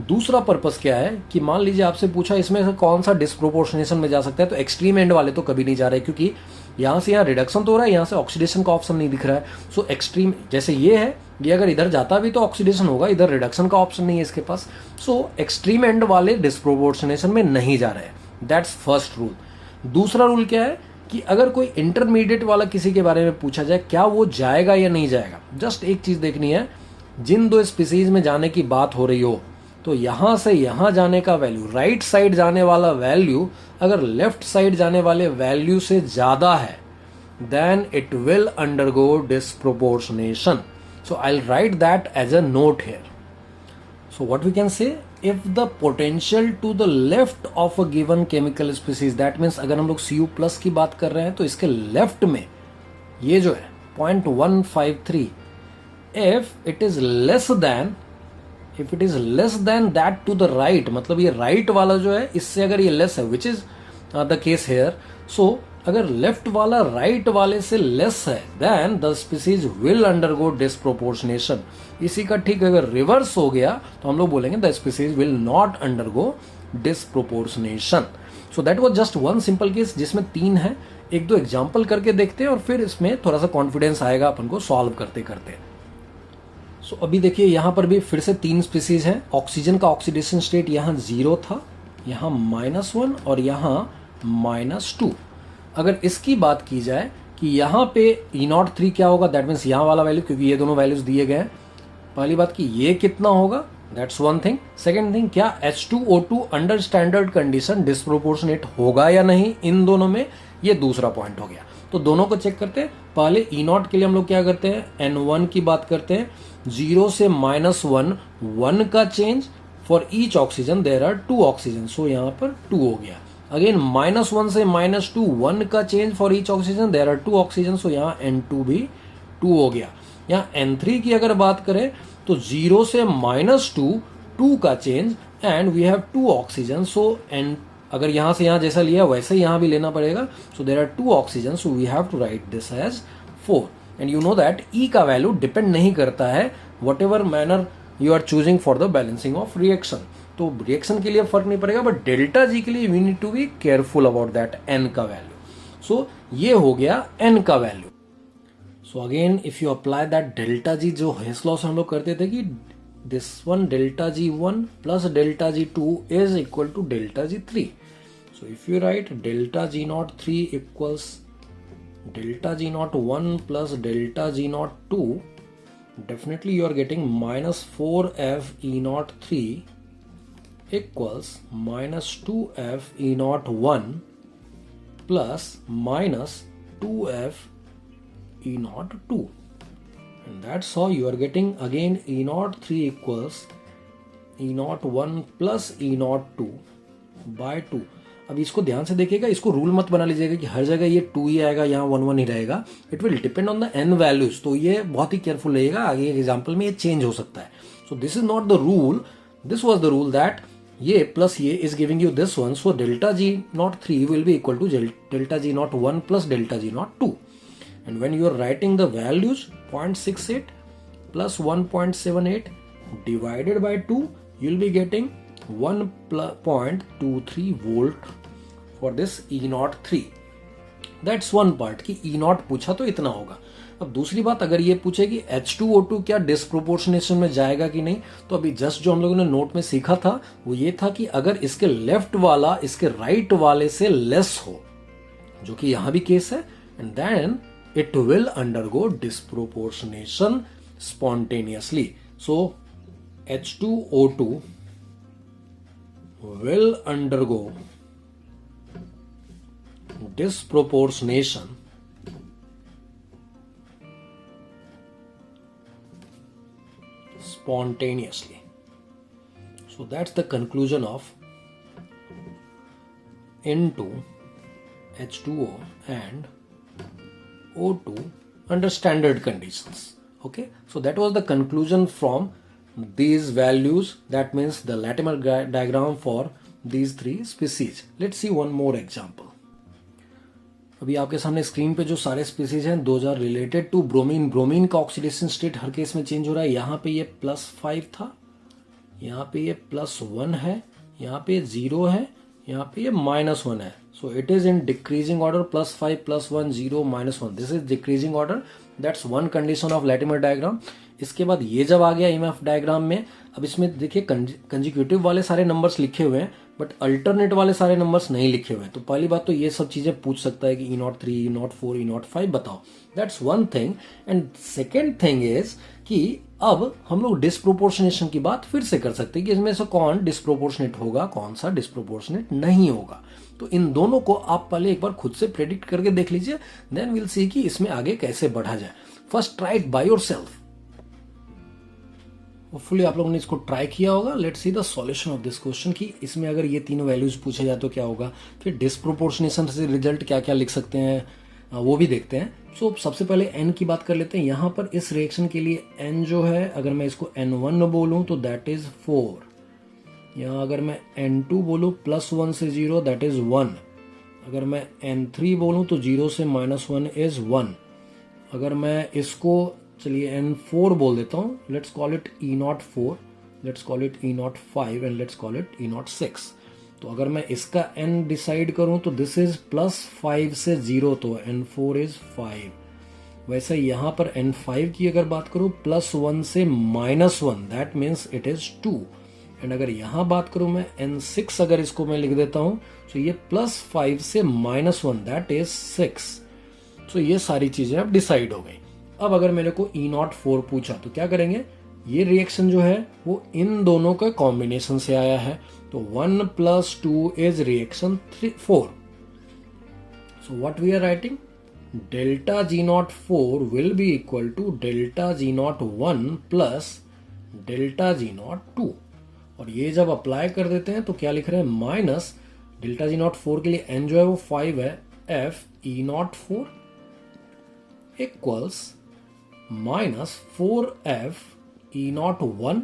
दूसरा पर्पस क्या है कि मान लीजिए आपसे पूछा इसमें से कौन सा डिस्प्रोपोर्शनेशन में जा सकता है, तो एक्सट्रीम एंड वाले तो कभी नहीं जा रहे क्योंकि यहाँ से यहाँ रिडक्शन तो हो रहा है, यहाँ से ऑक्सीडेशन का ऑप्शन नहीं दिख रहा है। सो एक्सट्रीम जैसे ये है, ये अगर इधर जाता भी तो ऑक्सीडेशन होगा, इधर रिडक्शन का ऑप्शन नहीं है इसके पास। सो एक्सट्रीम एंड वाले डिस्प्रोपोर्शनेशन में नहीं जा रहे हैं, दैट्स फर्स्ट रूल। दूसरा रूल क्या है कि अगर कोई इंटरमीडिएट वाला किसी के बारे में पूछा जाए क्या वो जाएगा या नहीं जाएगा, जस्ट एक चीज देखनी है, जिन दो स्पीसीज में जाने की बात हो रही हो तो यहां से यहां जाने का वैल्यू, राइट साइड जाने वाला वैल्यू अगर लेफ्ट साइड जाने वाले वैल्यू से ज्यादा है then it will undergo disproportionation. So I'll write that as a note here. So what we can say, if the potential to the left of a given chemical species, that means अगर हम लोग Cu+ की बात कर रहे हैं तो इसके लेफ्ट में ये जो है 0.153, if it is less than that to the right, मतलब ये राइट वाला जो है इससे अगर ये लेस है, which is the case here, so अगर लेफ्ट वाला राइट वाले से लेस है then the species will undergo disproportionation. इसी का ठीक अगर रिवर्स हो गया तो हम लोग बोलेंगे the species will not undergo disproportionation. So that was just one simple case जिसमें 3 है। एक दो एग्जांपल करके देखते हैं और फिर इसमें थोड़ा सा कॉन्फिडेंस आएगा अपन को सॉल्व करते करते। सो अभी देखिए यहाँ पर भी फिर से 3 स्पीसीज हैं। ऑक्सीजन का ऑक्सीडेशन स्टेट यहाँ 0 था, यहाँ -1 और यहाँ -2। अगर इसकी बात की जाए कि यहाँ पे E03 क्या होगा, दैट मीन्स यहाँ वाला वैल्यू, क्योंकि ये दोनों वैल्यूज दिए गए हैं। पहली बात कि ये कितना होगा, that's one thing. Second thing, क्या H2O2 under standard condition disproportionate होगा या नहीं इन दोनों में, ये दूसरा पॉइंट हो गया। तो दोनों को चेक करते हैं। पहले E0 के लिए हम लोग क्या करते हैं, N1 की बात करते हैं, 0 से -1 1 का change, for each oxygen there are 2 oxygen, so यहाँ पर 2 हो गया. अगेन -1 से -2 1 का change for each oxygen there are 2 oxygen, so यहाँ N2 भी 2 हो गया. यहाँ N3 की अगर बात करें तो 0 से -2 2 का change and we have 2 oxygen, so N अगर यहाँ से यहाँ जैसा लिया वैसे यहाँ भी लेना पड़ेगा. So there are 2 oxygen, so we have to write this as 4. And you know that E का वैल्यू डिपेंड नहीं करता है whatever manner you are choosing for the balancing of reaction. तो रिएक्शन के लिए फर्क नहीं पड़ेगा, बट डेल्टा जी के लिए we need to be careful about that N का वैल्यू. सो ये हो गया N का value. So again if you apply that delta G, जो हेस लॉ से हम लोग करते थे कि this one delta G1 plus delta G2 is equal to delta G3. So if you write delta G03 equals delta G01 plus delta G02, definitely you are getting -4f E03 equals -2f E01 plus -2f E02, and that's how you are getting again E03 equals E01 plus E02 by 2. अब इसको ध्यान से देखिएगा, इसको rule मत बना लीजिएगा कि हर जगह ये 2 ही आएगा, यहाँ 1 1 ही रहेगा. It will depend on the N values. तो ये बहुत ही केयरफुल रहिएगा, आगे एग्जाम्पल में ये चेंज हो सकता है. So this is not the rule, this was the rule that ये प्लस ये is giving you this one. So delta G03 will be equal to delta G01 plus delta G02. And when you are writing the values 0.68 plus 1.78 divided by 2, you will be getting 1.23 volt for this E03. That's one part कि E0 पूछा तो इतना होगा. अब दूसरी बात, अगर ये पूछे कि H2O2 क्या डिस्प्रोपोर्शनेशन में जाएगा कि नहीं, तो अभी जस्ट जो हम लोगों ने नोट में सीखा था वो ये था कि अगर इसके लेफ्ट वाला इसके राइट वाले से लेस हो, जो कि यहां भी केस है, and then it will undergo disproportionation spontaneously. So H2O2 will undergo disproportionation spontaneously. So that's the conclusion of N2, H2O and O2 under standard conditions. Okay, so that was the conclusion from these values. That means the Latimer diagram for these three species. Let's see one more example. अभी आपके सामने screen पे जो सारे species हैं, those are related to bromine. Bromine का oxidation state हर case में चेंज हो रहा है. यहाँ पे ये +5 था, यहाँ पे ये +1 है, यहाँ पे 0 है, यहाँ पे ये -1 है. सो it is in decreasing order, +5 +1 0 -1. This is decreasing order. That's one condition of Latimer diagram. इसके बाद ये जब आ गया ईएमएफ डायग्राम में, अब इसमें देखिए कंजिक्यूटिव वाले सारे नंबर्स लिखे हुए हैं बट अल्टरनेट वाले सारे नंबर्स नहीं लिखे हुए हैं. तो पहली बात तो ये सब चीजें पूछ सकता है कि E03, E04, E05 बताओ. That's one thing. And second thing is कि अब हम लोग डिस्प्रोपोर्शनेशन की बात फिर से कर सकते हैं कि इसमें से कौन डिस्प्रोपोर्शनेट होगा, कौन सा डिस्प्रोपोर्शनेट नहीं होगा. तो इन दोनों को आप पहले एक बार खुद से प्रेडिक्ट करके देख लीजिए, देन विल सी कि इसमें आगे कैसे बढ़ा जाए. First try it by yourself. Hopefully आप लोगों ने इसको ट्राई किया होगा. Let's see the solution of this question कि इसमें अगर ये तीनों वैल्यूज पूछे जाए तो क्या होगा, फिर डिस्प्रोपोर्शनेशन से रिजल्ट क्या क्या लिख सकते हैं वो भी देखते हैं. सो सबसे पहले n की बात कर लेते हैं. यहाँ पर इस रिएक्शन के लिए n जो है, अगर मैं इसको N1 बोलूं तो दैट इज 4. यहाँ अगर मैं N2 बोलूं +1 से 0 दैट इज 1. अगर मैं N3 बोलूं तो 0 से -1 इज 1. अगर मैं इसको चलिए N4 बोल देता हूँ, let's call it E04, let's call it E05 and let's call it E06. तो अगर मैं इसका n डिसाइड करूं तो दिस इज +5 से 0, तो N4 इज 5. वैसे यहां पर N5 की अगर बात करूं +1 से -1 that means it is 2. And अगर यहां बात करूं मैं N6, अगर इसको मैं लिख देता हूं तो ये +5 से -1 दैट इज 6. तो ये सारी चीजें अब डिसाइड हो गई. अब अगर मेरे को E04 पूछा तो क्या करेंगे, ये रिएक्शन जो है वो इन दोनों का कॉम्बिनेशन से आया है. तो 1 + 2 is reaction 4. So what we are writing, delta G04 will be equal to delta G01 plus delta G02. और ये जब अप्लाई कर देते हैं तो क्या लिख रहे हैं, माइनस डेल्टा जी नॉट 4 के लिए n जो है वो 5 है, F E not 4 equals minus 4f E naught 1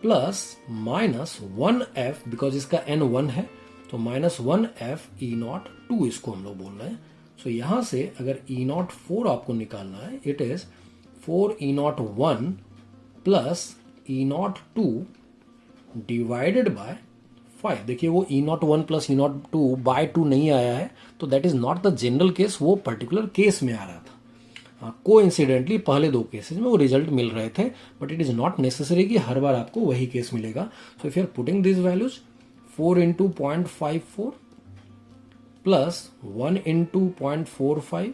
plus minus 1f, because इसका n 1 है तो माइनस 1f ई नॉट 2 इसको हम लोग बोल रहे हैं. सो यहां से अगर ई नॉट 4 आपको निकालना है, it is 4 E naught 1 plus E naught 2 divided by 5. देखिए वो E naught 1 plus E naught 2 by 2 नहीं आया है, तो that is not the general case, वो पर्टिकुलर केस में आ रहा था. कोइंसिडेंटली पहले दो केसेस में वो रिजल्ट मिल रहे थे, but it is not necessary कि हर बार आपको वही केस मिलेगा. So if you are putting this values 4 into 0.54 plus 1 into 0.45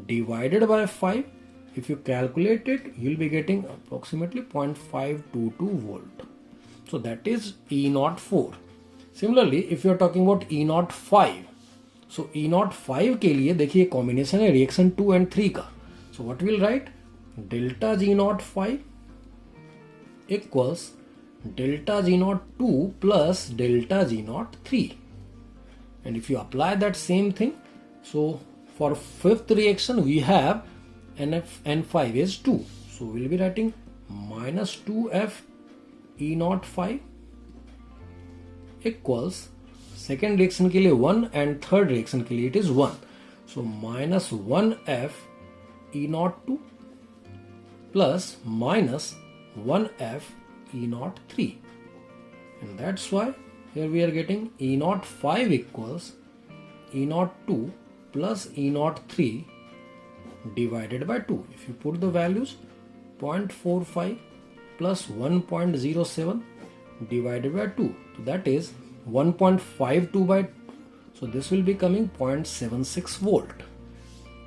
divided by 5, if you calculate it, you'll be getting approximately 0.522 volt. So that is E naught 4. Similarly, if you are talking about E naught 5, so E naught 5 के लिए देखिए combination है reaction 2 and 3 का. So what we'll write, delta G naught 5 equals delta G naught 2 plus delta G naught 3. And if you apply that same thing, so for fifth reaction we have N5 is 2. So we'll be writing minus 2F E naught 5 equals second reaction के लिए 1 and third reaction के लिए it is 1. So minus 1F E naught 2 plus minus 1F E naught 3. And that's why here we are getting E naught 5 equals E naught 2 plus E naught 3 divided by 2. If you put the values, 0.45 plus 1.07 divided by 2. So that is 1.52 by 2. So this will be coming 0.76 volt.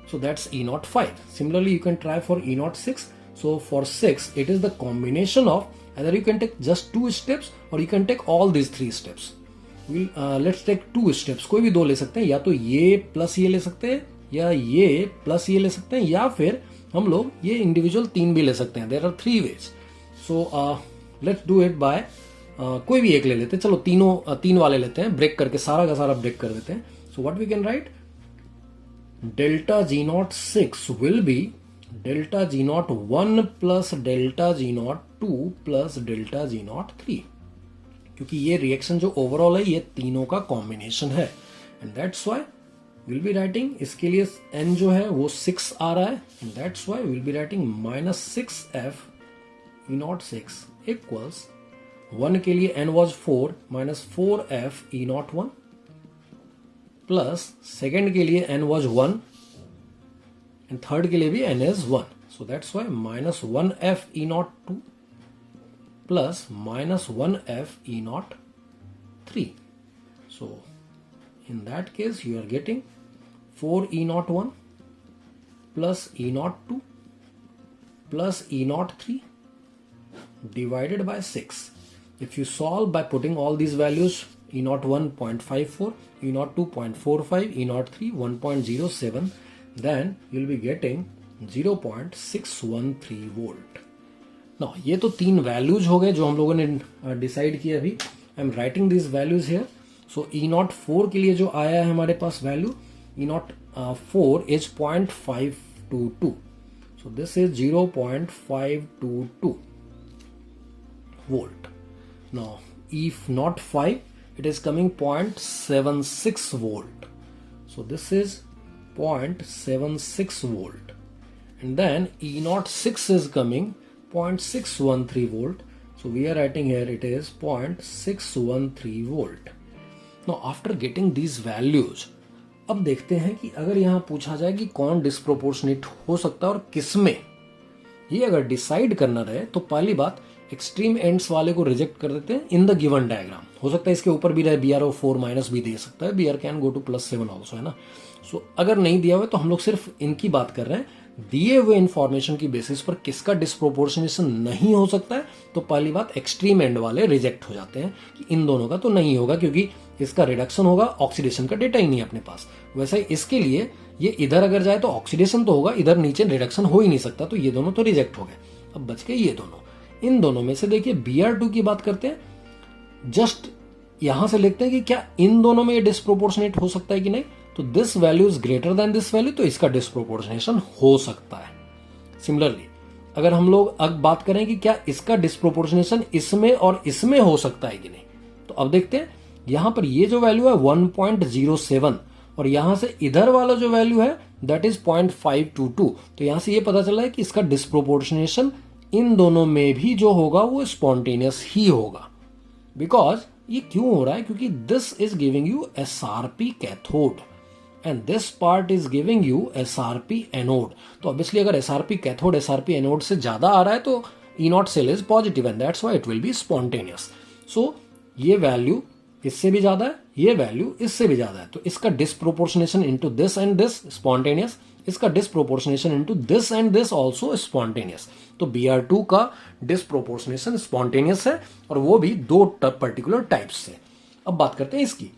So that's E naught 5. Similarly, you can try for E naught 6. So for 6, it is the combination of either you can take just 2 steps or you can take all these 3 steps. Let's take 2 steps. कोई भी दो ले सकते हैं, या तो ये plus ये ले सकते हैं, या ये प्लस ये ले सकते हैं, या फिर हम लोग ये इंडिविजुअल 3 भी ले सकते हैं. There are 3 ways. So let's do it by कोई भी एक ले लेते हैं. चलो तीनों 3 वाले लेते हैं, ब्रेक करके सारा का सारा ब्रेक कर देते हैं. So what we can write, delta G naught 6 will be delta G naught 1 plus delta G naught 2 plus delta G naught 3, क्योंकि ये रिएक्शन जो ओवरऑल है ये तीनों का कॉम्बिनेशन है. And that's why will be writing, इसके लिए n जो है वो 6 आ रहा है, and that's why will be writing minus 6f E naught 6 equals 1 के लिए n was 4 minus 4f E naught 1 plus second के लिए n was 1 एंड थर्ड के लिए भी n is 1. So that's why minus 1f E naught 2 plus minus 1f E naught 3. So in that case you are getting 4 E naught 1 plus E naught 2 plus E naught 3 divided by 6. If you solve by putting all these values, E naught 1 0.54, E naught 2 0.45, E naught 3 1.07, then you'll be getting 0.613 volt. Now ये तो 3 values हो गए जो हम लोगों ने decide किया. अभी I am writing this values here. So E naught 4 के लिए जो आया है हमारे पास value, E naught 4 is 0.522. So this is 0.522 volt. Now if not 5, it is coming 0.76 volt. So this is 0.76 volt, and then E naught 6 is coming 0.613 volt. So we are writing here it is 0.613 volt. Now after getting these values, अब देखते हैं कि अगर यहाँ पूछा जाए कि कौन डिस्प्रोपोर्शनेट हो सकता है और किसमें, ये अगर डिसाइड करना रहे तो पहली बात एक्सट्रीम एंड्स वाले को रिजेक्ट कर देते हैं इन द गिवन डायग्राम. हो सकता है इसके ऊपर भी रहे BR 4 माइनस भी दे सकता है, BR can go to +7 also, है ना. सो अगर नहीं दिया हुआ तो हम लोग सिर्फ इनकी बात कर रहे हैं. दिए हुए इंफॉर्मेशन की बेसिस पर किसका डिस्प्रोपोर्शनेशन नहीं हो सकता है, तो पहली बात एक्सट्रीम एंड वाले रिजेक्ट हो जाते हैं कि इन दोनों का तो नहीं होगा क्योंकि इसका रिडक्शन होगा, ऑक्सीडेशन का डेटा ही नहीं है अपने पास. वैसे इसके लिए ये इधर अगर जाए तो ऑक्सीडेशन तो होगा, इधर नीचे रिडक्शन हो ही नहीं सकता, तो ये दोनों तो रिजेक्ट हो गए. अब बच गए ये दोनों. इन दोनों में से देखिए Br2 की बात करते हैं, जस्ट यहां से लिखते हैं कि क्या इन दोनों में ये डिस्प्रोपोर्शनेट हो सकता है कि नहीं, तो this value is greater than this value, तो इसका डिस्प्रोपोर्शनेशन हो सकता है। सिमिलरली अगर हम लोग अब बात करें कि क्या इसका डिस्प्रोपोर्शनेशन इसमें और इसमें हो सकता है कि नहीं, तो अब देखते हैं यहां पर ये जो वैल्यू है 1.07 और यहां से इधर वाला जो वैल्यू है दैट इज 0.522, तो यहां से ये पता चला है कि इसका डिस्प्रोपोर्शनेशन इन दोनों में भी जो होगा वो स्पॉन्टेनियस ही होगा। बिकॉज ये क्यों हो रहा है, क्योंकि this is giving you SRP cathode and this part is giving you SRP anode. तो ऑब्वियसली अगर SRP कैथोड SRP एनोड से ज्यादा आ रहा है तो E0 cell is positive and that's why it will be spontaneous. So ये value इससे भी ज्यादा है, ये वैल्यू इससे भी ज्यादा है, तो इसका disproportionation into this and this spontaneous, इसका disproportionation into this and this also spontaneous. तो Br2 का डिस्प्रोपोर्शनेशन स्पॉन्टेनियस है और वो भी दो पर्टिकुलर टाइप्स से। अब बात करते हैं इसकी।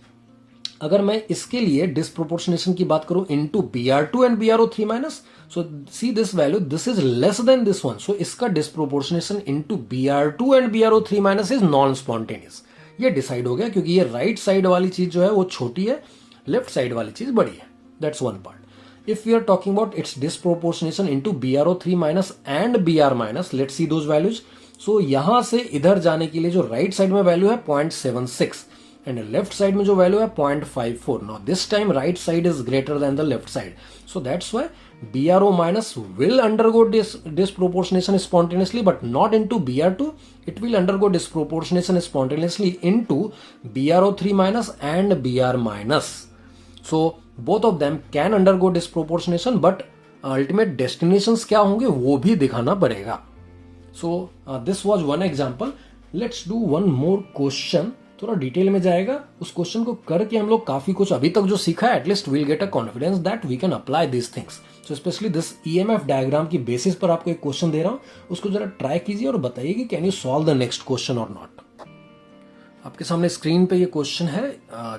अगर मैं इसके लिए डिस्प्रोपोर्शनेशन की बात करूं into Br2 and BrO3 minus, so see this value, this is less than this one, so इसका disproportionation into Br2 and BrO3 minus is non spontaneous. ये डिसाइड हो गया क्योंकि ये राइट साइड वाली चीज जो है वो छोटी है, लेफ्ट साइड वाली चीज बड़ी है। That's one part. If we are talking about its disproportionation into BrO3 minus and Br minus, let's see those values. So यहां से इधर जाने के लिए जो राइट साइड में वैल्यू है 0.76 एंड लेफ्ट साइड में जो वैल्यू है 0.54. Now this time right side is greater than the left side. So that's why BrO minus will undergo disproportionation spontaneously but not into Br2. It will undergo disproportionation spontaneously into BrO3 minus and Br minus. So both of them can undergo disproportionation but ultimate destinations क्या होंगे वो भी दिखाना पड़ेगा। So this was one example. Let's do one more question. थोड़ा detail में जाएगा, उस क्वेश्चन को करके हम लोग काफी कुछ अभी तक जो सीखा है at least will get a confidence that we can apply this things. So specially this EMF diagram की बेसिस पर आपको एक क्वेश्चन दे रहा हूं, उसको जरा ट्राई कीजिए और बताइए कि can you solve the next question और नॉट। आपके सामने स्क्रीन पे ये क्वेश्चन है,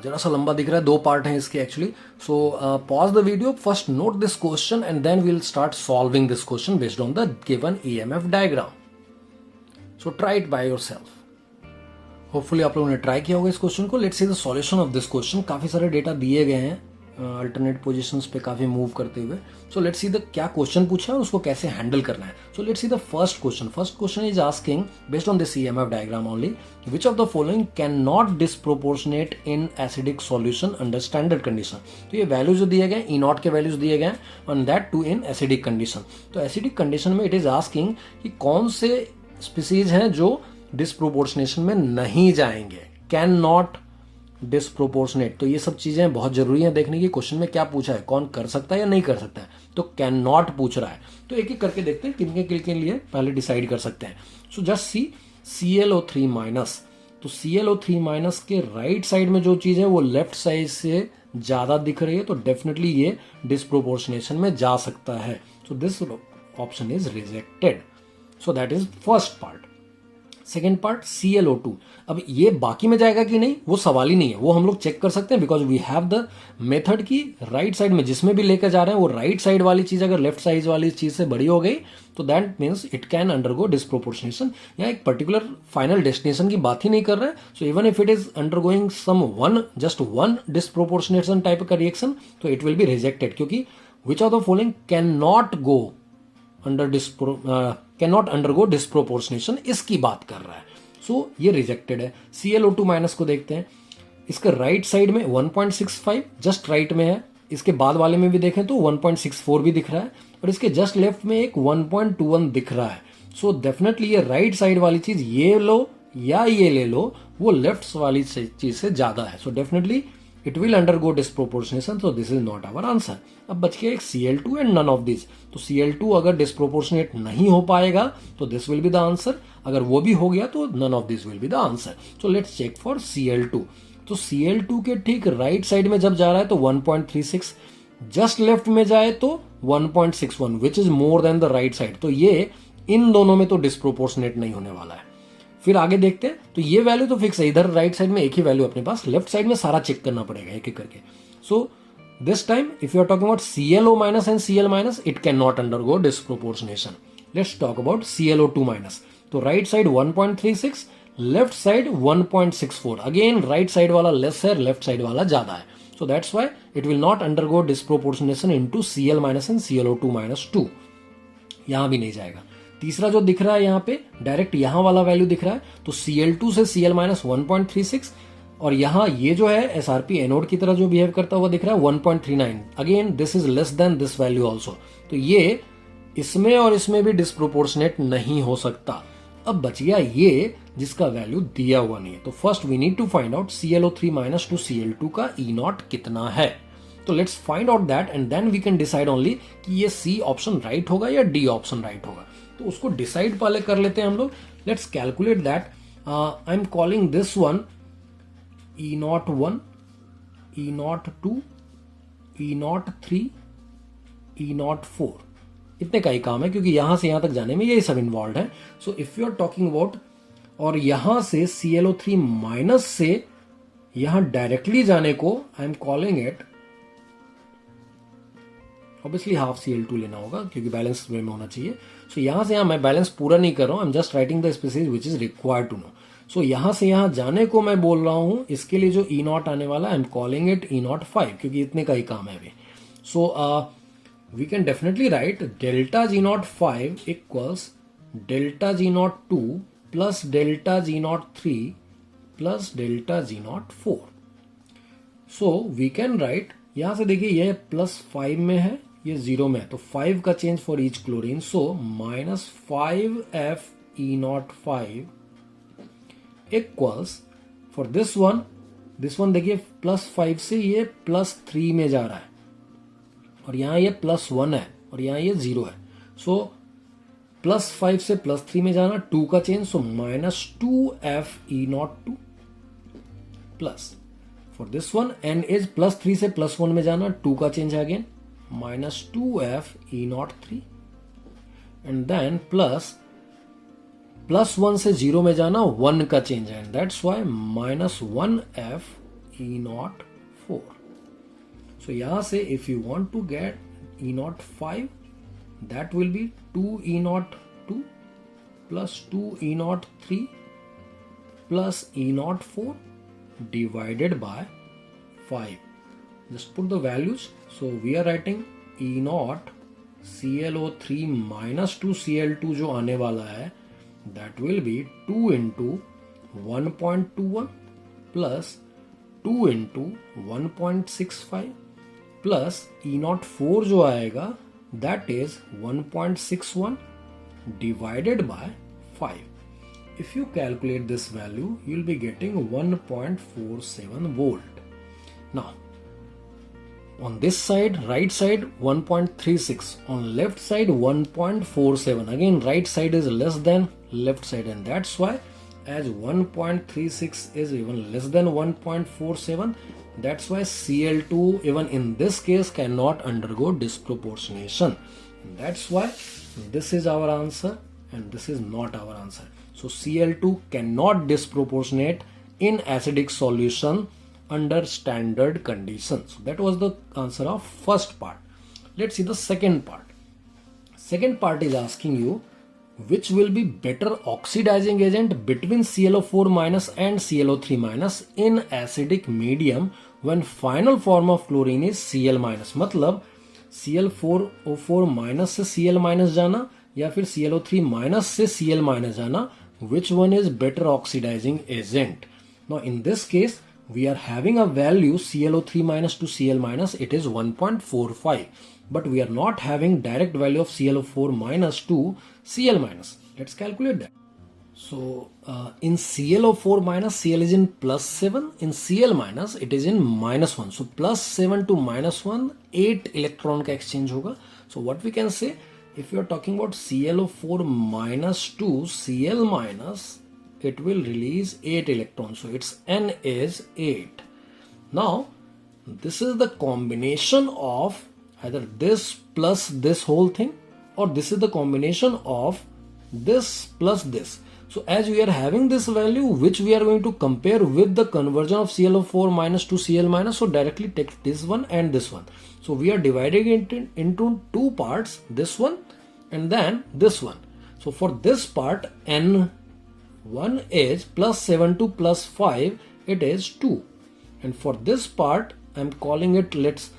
जरा सा लंबा दिख रहा है, दो पार्ट हैं इसके actually. So pause the video, first note this question and then we will start solving this question based on the given EMF diagram. So try it by yourself. Hopefully आप लोगों ने ट्राई किया होगा इस question को। Let's see the solution of this question. काफी सारे data दिए गए हैं अल्टरनेट पोजीशंस पे काफी मूव करते हुए। सो लेट्स सी द क्या क्वेश्चन पूछा है और उसको कैसे हैंडल करना है। So let's see the first question. First question is asking based on this EMF diagram only, which of the following can not disproportionate in acidic solution under standard condition. तो ये values जो दिए गए E0 के values दिए गए and that too in acidic condition. तो acidic condition में इट इज आस्किंग कि कौन से स्पीसीज हैं जो डिस्प्रोपोर्शनेशन में नहीं जाएंगे, कैन नॉट डिस्प्रोपोर्शनेट। तो ये सब चीजें बहुत जरूरी हैं देखने की। क्वेश्चन में क्या पूछा है, कौन कर सकता है या नहीं कर सकता है, तो कैन नॉट पूछ रहा है। तो एक एक करके देखते हैं किन के लिए पहले डिसाइड कर सकते हैं। So just see ClO3 minus. तो ClO3 माइनस के राइट साइड में जो चीज है वो लेफ्ट साइड से ज्यादा दिख रही है, तो डेफिनेटली ये डिस्प्रोपोर्शनेशन में जा सकता है। So this option is rejected. So that is first part. Second part ClO2। अब ये बाकी में जाएगा कि नहीं वो सवाल ही नहीं है, वो हम लोग चेक कर सकते हैं because we have the method की राइट साइड में जिसमें भी लेकर जा रहे हैं वो राइट साइड वाली चीज अगर लेफ्ट साइड वाली चीज से बड़ी हो गई तो that means it can undergo disproportionation. या एक पर्टिकुलर फाइनल डेस्टिनेशन की बात ही नहीं कर रहे हैं। So even if it is undergoing some one just one disproportionation type का रिएक्शन तो इट विल बी रिजेक्टेड, क्योंकि which of the following can not go can not undergo disproportionation, इसकी बात कर रहा है। सो ये रिजेक्टेड है। ClO2 माइनस को देखते हैं। इसका राइट साइड में 1.65 जस्ट राइट में है, इसके बाद वाले में भी देखें तो 1.64 भी दिख रहा है और इसके जस्ट लेफ्ट में एक 1.21 दिख रहा है। सो डेफिनेटली ये राइट साइड वाली चीज ये लो या ये ले लो वो लेफ्ट वाली चीज से ज्यादा है। So definitely it will undergo disproportionation, so this is not our answer. अब बच गया एक Cl2 and none of this. तो Cl2 अगर डिस्प्रोपोर्शनेट नहीं हो पाएगा तो this will be the answer, अगर वो भी हो गया तो none of this will be the answer. So let's check for Cl2। तो Cl2 के ठीक राइट साइड में जब जा रहा है तो 1.36, जस्ट लेफ्ट में जाए तो 1.61 which is more than the right side. तो ये इन दोनों में तो डिस्प्रोपोर्शनेट नहीं होने वाला है। फिर आगे देखते हैं तो ये वैल्यू तो फिक्स है, इधर राइट साइड में एक ही वैल्यू अपने पास, लेफ्ट साइड में सारा चेक करना पड़ेगा एक एक करके। So this time if you are talking about ClO minus and Cl minus it can not undergo disproportionation. Let's talk about ClO2 minus. तो right side 1.36, left side 1.64. Again right side वाला less है, left side वाला ज्यादा है. So that's why it will not undergo disproportionation into Cl minus and ClO2 minus 2. यहां भी नहीं जाएगा. तीसरा जो दिख रहा है यहाँ पे डायरेक्ट यहां वाला वैल्यू दिख रहा है, तो Cl2 से Cl minus 1.36 और यहां ये जो है SRP एनोड की तरह जो बिहेव करता हुआ दिख रहा है 1.39. Again this is less than this value also. तो ये इसमें और इसमें भी डिस्प्रोपोर्शनेट नहीं हो सकता. अब बच गया ये जिसका वैल्यू दिया हुआ नहीं है. तो first we need to find out ClO3 minus to Cl2 का E नॉट कितना है. तो let's find out that and then we can decide only कि ये C ऑप्शन राइट होगा या D ऑप्शन राइट होगा. तो उसको डिसाइड पहले कर लेते हैं हम लोग. Let's calculate that. I am calling this one E01, E02, E03, E04. इतने का ही काम है क्योंकि यहां से यहां तक जाने में यही सब इन्वॉल्व है. So if you are talking about और यहां से ClO3 माइनस से यहां डायरेक्टली जाने को I am calling it, obviously half Cl2 लेना होगा क्योंकि बैलेंस वे में होना चाहिए. सो यहां से यहां मैं बैलेंस पूरा नहीं कर रहा हूं, I am just writing the species which is required to know. So यहां से यहां जाने को मैं बोल रहा हूं, इसके लिए जो E नॉट आने वाला I am calling it E05 क्योंकि इतने का ही काम है अभी. सो we can definitely write delta G05 equals delta G02 plus delta G03 plus delta G04. So we can write, यहां से देखिए ये +5 में है, ये 0 में है, तो 5 का change for each chlorine. So -5F E05 equals for this one देखिए +5 से ये +3 में जा रहा है और यहां ये +1 है और यहां ये 0 है. सो +5 से +3 में जाना, 2 का change, so -2F E02 plus for this one N is +3 से +1 में जाना, 2 का चेंज है again, -2F E03 and then +1 से 0 में जाना, 1 का चेंज है and that's why -1F E04. So यहाँ से if you want to get E05, that will be 2 E02 plus 2 E03 plus E04 divided by 5. Just put the values. So we are writing E0 ClO3 minus 2 Cl2 जो आने वाला है, that will be 2 into 1.21 plus 2 into 1.65 plus E04 जो आएगा that is 1.61 divided by 5. If you calculate this value you will be getting 1.47 volt. Now on this side right side 1.36, on left side 1.47. Again right side is less then left side and that's why as 1.36 is even less than 1.47, that's why Cl2 even in this case cannot undergo disproportionation. And that's why this is our answer and this is not our answer. So Cl2 cannot disproportionate in acidic solution under standard conditions. So that was the answer of first part. Let's see the second part. Second part is asking you which will be better oxidizing agent between ClO4 minus and ClO3 minus in acidic medium when final form of chlorine is Cl minus. मतलब Cl4O4 minus से Cl minus जाना या फिर ClO3 minus से Cl minus जाना, which one is better oxidizing agent? Now in this case we are having a value ClO3 minus to Cl minus, it is 1.45. But we are not having direct value of ClO4 minus to Cl minus. Let's calculate that. So in ClO4 minus, Cl is in +7. In Cl minus, it is in -1. So +7 to -1, 8 electron का exchange होगा. So what we can say, if you are talking about ClO4 minus to Cl minus, it will release 8 electrons. So its N is 8. Now this is the combination of either this plus this whole thing or this is the combination of this plus this. So as we are having this value which we are going to compare with the conversion of ClO4 minus to Cl minus, so directly take this one and this one. So we are dividing it into two parts, this one and then this one. So for this part, N1 is plus 7 to plus 5, it is 2. And for this part, I'm calling it, let's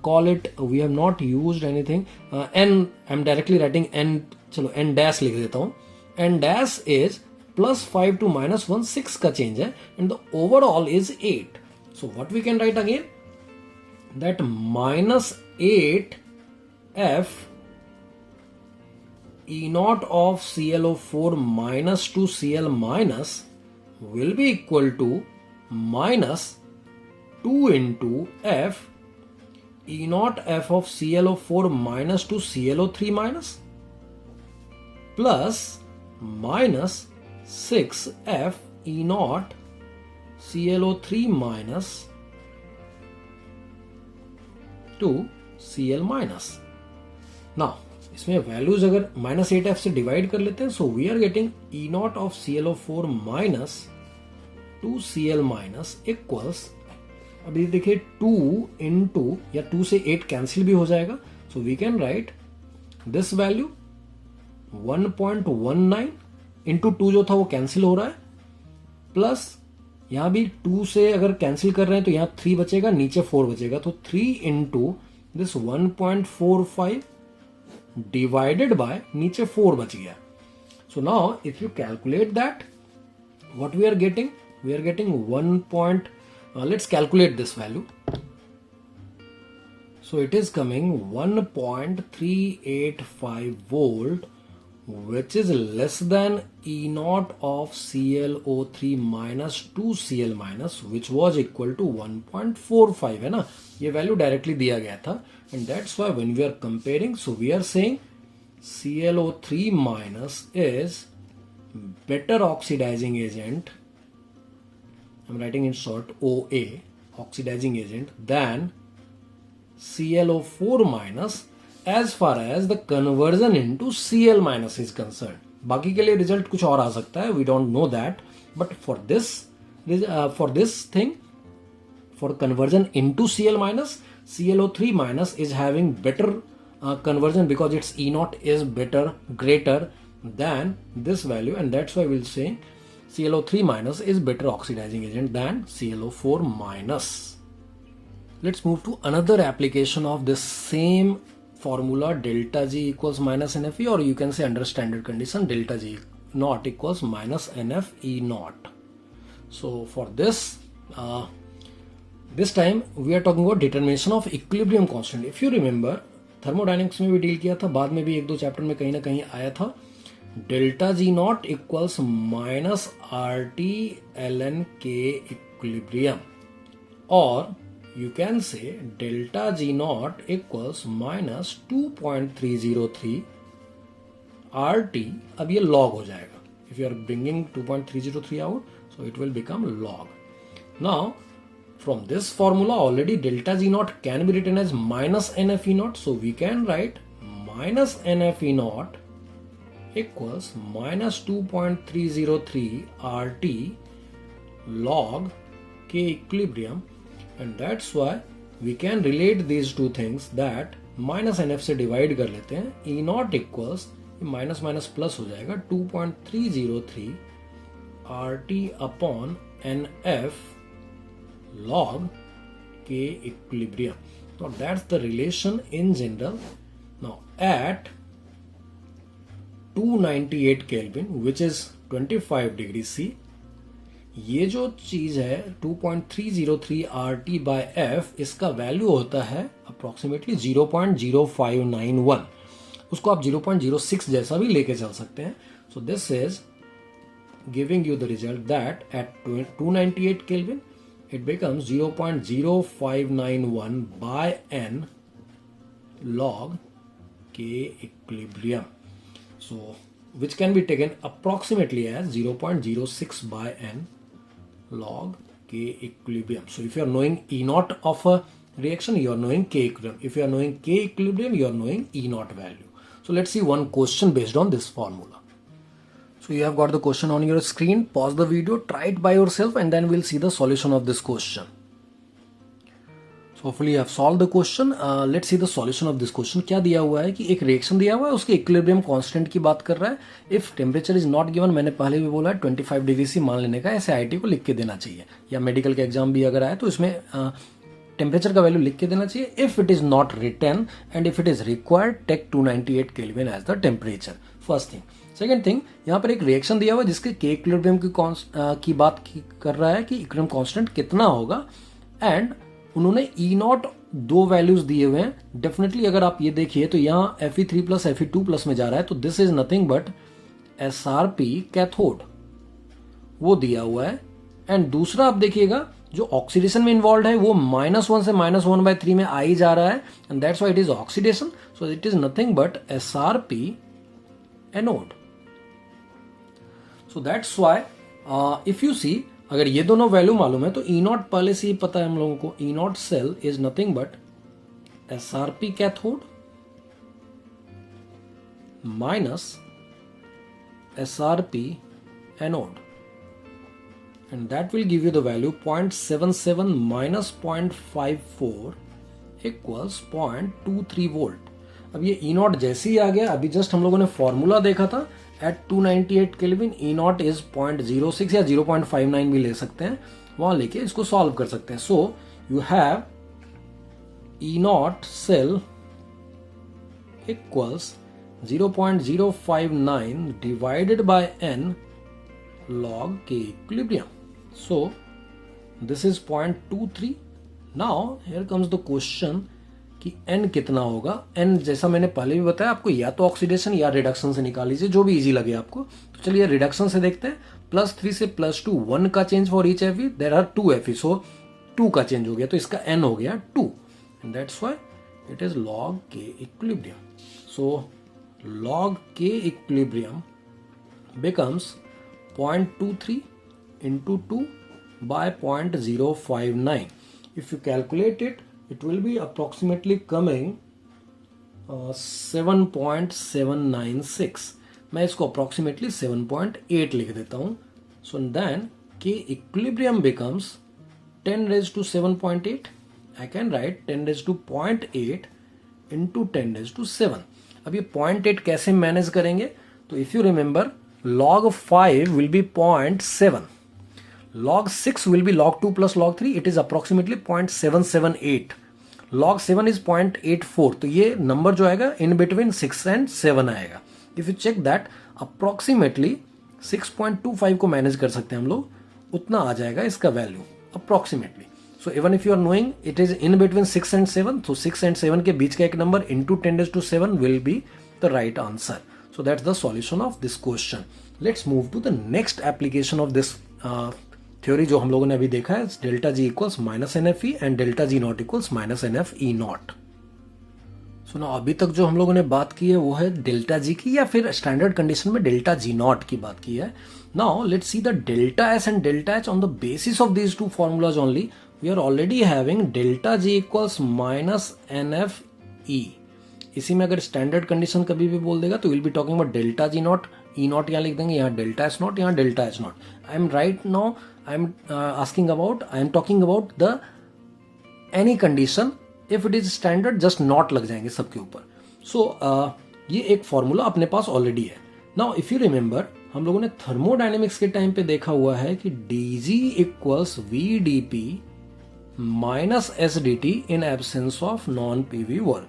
call it, we have not used anything, N, I'm directly writing N, चलो N dash लिख देता हूँ. N dash is plus 5 to minus 1, 6 का change है, and the overall is 8. So what we can write again? That minus 8 F E naught of ClO4 minus 2 Cl minus will be equal to minus 2 into F E naught F of ClO4 minus 2 ClO3 minus plus minus 6 F E naught ClO3 minus 2 Cl minus. Now इसमें वैल्यूज अगर minus 8F से divide कर लेते हैं, so we are getting E naught of ClO4 minus 2 Cl minus equals, अभी देखिए 2 into, या 2 से 8 कैंसिल भी हो जाएगा, so we can write this value 1.19 into 2 जो था वो कैंसिल हो रहा है, प्लस यहां भी 2 से अगर कैंसिल कर रहे हैं तो यहां 3 बचेगा, नीचे 4 बचेगा, तो 3 इंटू दिस 1.45 divided by नीचे 4 बच गया. So now if you calculate that, what we are getting 1. Let's calculate this value. So it is coming 1.385 volt, which is less than E naught of ClO3 minus 2 Cl minus, which was equal to 1.45 है ना, ये value directly दिया गया था. And that's why when we are comparing, so we are saying ClO3 minus is better oxidizing agent, I'm writing in short OA, oxidizing agent, than ClO4 minus as far as the conversion into Cl minus is concerned. बाकी के लिए result कुछ और आ सकता है, we don't know that, but for this thing, for conversion into Cl minus, ClO3 minus is having better conversion because its E naught is greater than this value, and that's why we'll say ClO3 minus is better oxidizing agent than ClO4 minus. Let's move to another application of this same formula, delta G equals minus NFE, or you can say under standard condition delta G naught equals minus NF E naught. So for this, this time we are talking about determination of equilibrium constant. If you remember, thermodynamics में भी deal किया था, बाद में भी एक दो chapter में कहीं ना कहीं आया था. Delta G naught equals minus RT ln K equilibrium, और you can say delta G naught equals minus 2.303 RT. अब ये log हो जाएगा. If you are bringing 2.303 out, so it will become log. Now from this formula already delta G naught can be written as minus NF E naught, so we can write minus NF E naught equals minus 2.303 RT log K equilibrium, and that's why we can relate these two things, that minus NF से divide कर लेते हैं, E naught equals minus minus plus हो जाएगा 2.303 RT upon NF log K equilibrium. Now that's the relation in general. Now at 298 Kelvin, which is 25 degree C, ये जो चीज है 2.303 RT by F, इसका वैल्यू होता है अप्रोक्सीमेटली 0.0591. उसको आप 0.06 जैसा भी लेके चल सकते हैं. So this is giving you the result that at 298 Kelvin it becomes 0.0591 by N log K equilibrium. So which can be taken approximately as 0.06 by N log K equilibrium. So if you are knowing E naught of a reaction, you are knowing K equilibrium. If you are knowing K equilibrium, you are knowing E naught value. So let's see one question based on this formula. So you have got the question on your screen. Pause the video, try it by yourself, and then we'll see the solution of this question. So Hopefully you have solved the question. Let's see the solution of this question. क्या दिया हुआ है कि एक reaction दिया हुआ है, उसके इक्विलिब्रियम कांस्टेंट की बात कर रहा है. If temperature is not given, मैंने पहले भी बोला है 25 डिग्री सी मान लेने का, ऐसे आईटी को लिख के देना चाहिए, या मेडिकल के एग्जाम भी अगर आए तो इसमें टेम्परेचर का वैल्यू लिख के देना चाहिए. If it is not written and if it is required, take 298 kelvin as the temperature. First thing. Second thing, यहाँ पर एक रिएक्शन दिया हुआ है जिसके के इक्विलिब्रियम की बात कर रहा है कि इक्विलिब्रियम कांस्टेंट कितना होगा, एंड उन्होंने ई नॉट दो वैल्यूज दिए हुए हैं. डेफिनेटली अगर आप ये देखिए तो यहाँ Fe3 प्लस Fe2 प्लस में जा रहा है, तो this is nothing but SRP cathode, वो दिया हुआ है. एंड दूसरा आप देखिएगा जो ऑक्सीडेशन में इन्वॉल्व है वो -1 से -1/3 में आ ही जा रहा है, and that's why it is oxidation. So it is nothing but SRP anode. So that's why if you see, अगर ये दोनों वैल्यू मालूम है तो ई नॉट पहले से ही पता है हम लोगों को. E naught cell is nothing but SRP cathode minus SRP anode, and that will give you the value 0.77 minus 0.54 equals 0.23 volt. अब ये E नॉट जैसे ही आ गया, अभी जस्ट हम लोगों ने फॉर्मूला देखा था at 298 kelvin E not is 0.06 या 0.59 भी ले सकते हैं, वहां लेके इसको सॉल्व कर सकते हैं. So you have E not cell equals 0.059 divided by n log K equilibrium. So this is 0.23. Now here comes the question कि n कितना होगा. n जैसा मैंने पहले भी बताया आपको, या तो ऑक्सीडेशन या रिडक्शन से निकाल लीजिए, जो भी इजी लगे आपको. तो चलिए रिडक्शन से देखते हैं. +3 से +2, 1 का change for each Fe. There are 2 Fe, so 2 का चेंज हो गया, तो इसका n हो गया 2, and that's why it is log K equilibrium. So log K equilibrium becomes 0.23 into 2 by 0.059. If you calculate it, it will be approximately coming 7.796. मैं इसको approximately 7.8 लिख देता हूँ. So then K equilibrium becomes 10 raised to 7.8. I can write 10 raised to 0.8 into 10 raised to 7. अब ये 0.8 कैसे manage करेंगे? तो if you remember, log 5 will be 0.7, log 6 will be log 2 plus log 3, it is approximately 0.778, log 7 is 0.84. तो ये number जो आएगा इन between 6 and 7 आएगा. If you check that, approximately 6.25 को मैनेज कर सकते हैं हम लोग, उतना आ जाएगा इसका value approximately. So even if you are knowing it is in between 6 and 7, तो 6 and 7 के बीच का एक number into 10 raised to 7 will be the right answer. So that's the solution of this question. Let's move to the next application of this theory जो हम लोगों ने अभी देखा है. Delta G equals -NFE and delta G naught equals -NFE naught. So ना अभी तक जो हम लोगों ने बात की है वो है डेल्टा जी की, या फिर स्टैंडर्ड कंडीशन में डेल्टा जी नॉट की बात की है. Now let's see the delta S and delta H on the basis of these two formulas only. We are already having delta G equals -NFE. इसी में अगर स्टैंडर्ड कंडीशन कभी भी बोल देगा तो will be talking about delta G not. E not यहाँ लिख देंगे, यहाँ डेल्टा एस नॉट, यहाँ delta H not. I am right now I am I am talking about the any condition. If it is standard just not लग जाएंगे सबके ऊपर. सो ये एक फॉर्मूला अपने पास ऑलरेडी है. नाउ इफ यू रिमेंबर, हम लोगों ने थर्मोडाइनमिक्स के टाइम पे देखा हुआ है कि dg equals VdP minus SdT in absence of non PV work.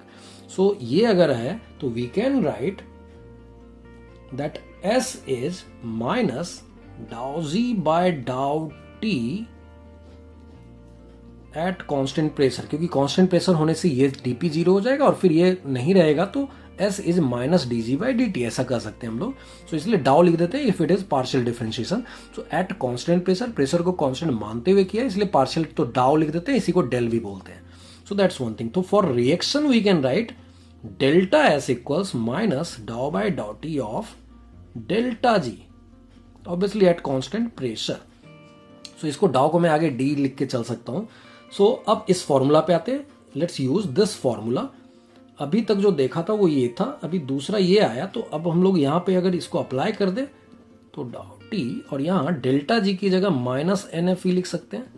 So ये अगर है तो we can write that S is minus dow G by dow T at constant pressure, क्योंकि कांस्टेंट प्रेशर होने से ये dp 0 हो जाएगा और फिर ये नहीं रहेगा, तो S is minus dg by dt, ऐसा कर सकते हैं हम लोग. सो इसलिए डाउ लिख देते हैं if it is partial differentiation. So eight constant pressure, pressure को कांस्टेंट मानते हुए किया, इसलिए पार्शियल तो डाउ लिख देते हैं, इसी को डेल भी बोलते हैं. So that's one thing. तो for reaction we can write delta S equals minus dow by dow T of delta G, obviously at constant pressure. So इसको डाउ को मैं आगे डी लिख के चल सकता हूं. सो अब इस फॉर्मूला पे आते हैं. Let's use this formula. अभी तक जो देखा था वो ये था, अभी दूसरा ये आया, तो अब हम लोग यहाँ पे अगर इसको अप्लाई कर दे तो डाउ टी और यहाँ डेल्टा जी की जगह माइनस NFE लिख सकते हैं.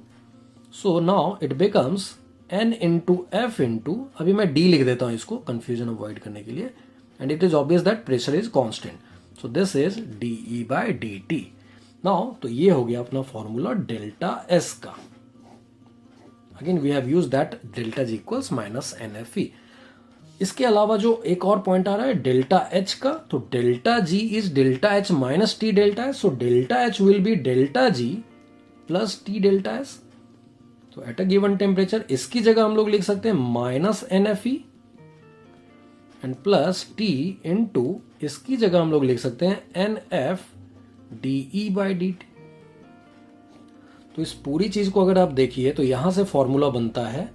So now it becomes n into F into, अभी मैं d लिख देता हूं इसको कंफ्यूजन अवॉइड करने के लिए, and it is obvious that pressure is constant, so this is dE by dt। Now तो ये हो गया अपना फॉर्मूला डेल्टा S का। Again we have use that delta G equals minus NFE। इसके अलावा जो एक और पॉइंट आ रहा है डेल्टा H का, तो delta G is delta H minus T delta S, so delta H will be delta G plus T delta S। तो एट अ गिवन टेम्परेचर इसकी जगह हम लोग लिख सकते हैं minus NFE and plus T into इसकी जगह हम लोग लिख सकते हैं NF dE बाई dt। तो इस पूरी चीज को अगर आप देखिए तो यहां से फॉर्मूला बनता है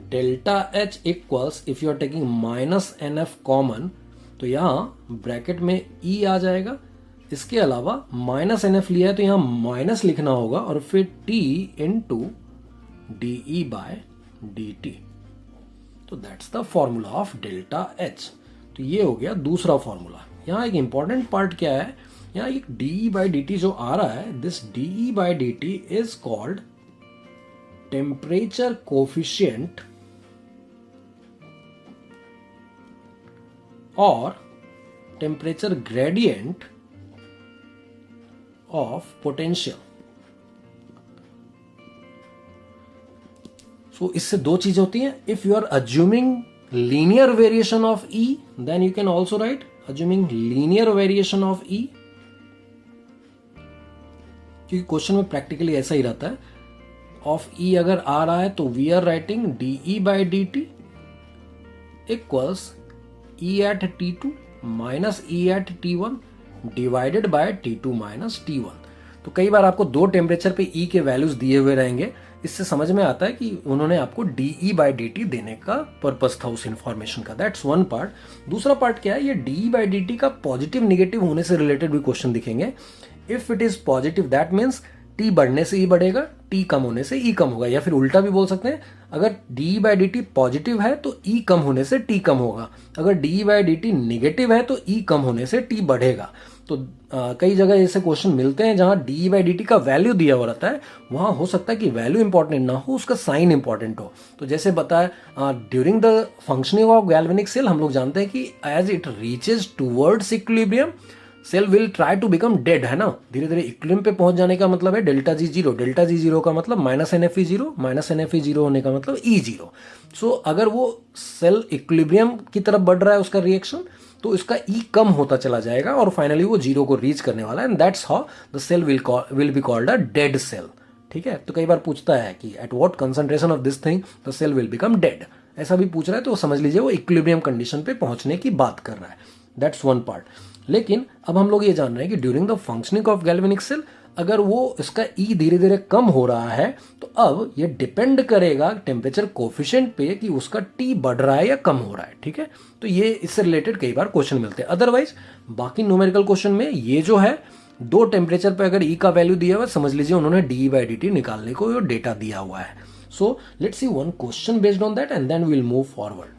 delta H equals, if you are taking minus NF common तो यहां ब्रैकेट में E आ जाएगा, इसके अलावा माइनस NF लिया है तो यहां माइनस लिखना होगा और फिर T into dE by dt। तो that's the formula of delta H। तो ये हो गया दूसरा फॉर्मूला। यहां एक इंपॉर्टेंट पार्ट क्या है, यहां एक dE बाय dt जो आ रहा है, this dE by dt is called temperature coefficient और temperature gradient of potential. So इससे दो चीजें होती हैं, if you are assuming linear variation of E then you can also write assuming linear variation of E, क्योंकि question में practically ऐसा ही रहता है। ऑफ E अगर आ रहा है तो we are writing dE by dt equals E at T2 minus E at T1 divided by T2 minus T1। तो कई बार आपको दो टेम्परेचर पे E के वैल्यूज दिए हुए रहेंगे, इससे समझ में आता है कि उन्होंने आपको dE बाई dt देने का पर्पस था उस इंफॉर्मेशन का। That's one part. दूसरा पार्ट क्या है, ये dE बाई dt का पॉजिटिव निगेटिव होने से रिलेटेड भी क्वेश्चन दिखेंगे। If it is positive that means T बढ़ने से E बढ़ेगा, T कम होने से E कम होगा, या फिर उल्टा भी बोल सकते हैं, अगर dE बाई dt पॉजिटिव है तो E कम होने से T कम होगा, अगर dE बाई dt निगेटिव है तो E कम होने से T बढ़ेगा। तो कई जगह ऐसे क्वेश्चन मिलते हैं जहां dE बाई dt का वैल्यू दिया हुआ रहता है, वहां हो सकता है कि वैल्यू इंपॉर्टेंट ना हो, उसका साइन इंपॉर्टेंट हो। तो जैसे बताया during the functioning of galvanic cell हम लोग जानते हैं कि as it reaches towards equilibrium cell will try to become dead, है ना, धीरे धीरे इक्विलिब्रियम पे पहुंच जाने का मतलब है डेल्टा जी जीरो, डेल्टा जी जीरो का मतलब minus NFE zero, minus NFE zero होने का मतलब E जीरो। सो अगर वो सेल इक्विलिब्रियम की तरफ बढ़ रहा है उसका रिएक्शन, तो इसका E कम होता चला जाएगा और फाइनली वो जीरो को रीच करने वाला है, and that's how the cell will be called a dead cell. ठीक है, तो कई बार पूछता है कि at what concentration of this thing the cell will become dead, ऐसा भी पूछ रहा है, तो समझ लीजिए वो इक्विलिब्रियम कंडीशन पे पहुंचने की बात कर रहा है। That's one part. लेकिन अब हम लोग ये जान रहे हैं कि during the functioning of galvanic cell अगर वो इसका E धीरे धीरे कम हो रहा है तो अब ये डिपेंड करेगा टेम्परेचर कोफिशिएंट पे कि उसका T बढ़ रहा है या कम हो रहा है। ठीक है, तो ये इससे रिलेटेड कई बार क्वेश्चन मिलते हैं। अदरवाइज बाकी न्यूमेरिकल क्वेश्चन में ये जो है दो टेम्परेचर पे अगर E का वैल्यू दिया हुआ है, समझ लीजिए उन्होंने dE बाई dt निकालने को ये डेटा दिया हुआ है। So let's see one question based on that and then we will move forward.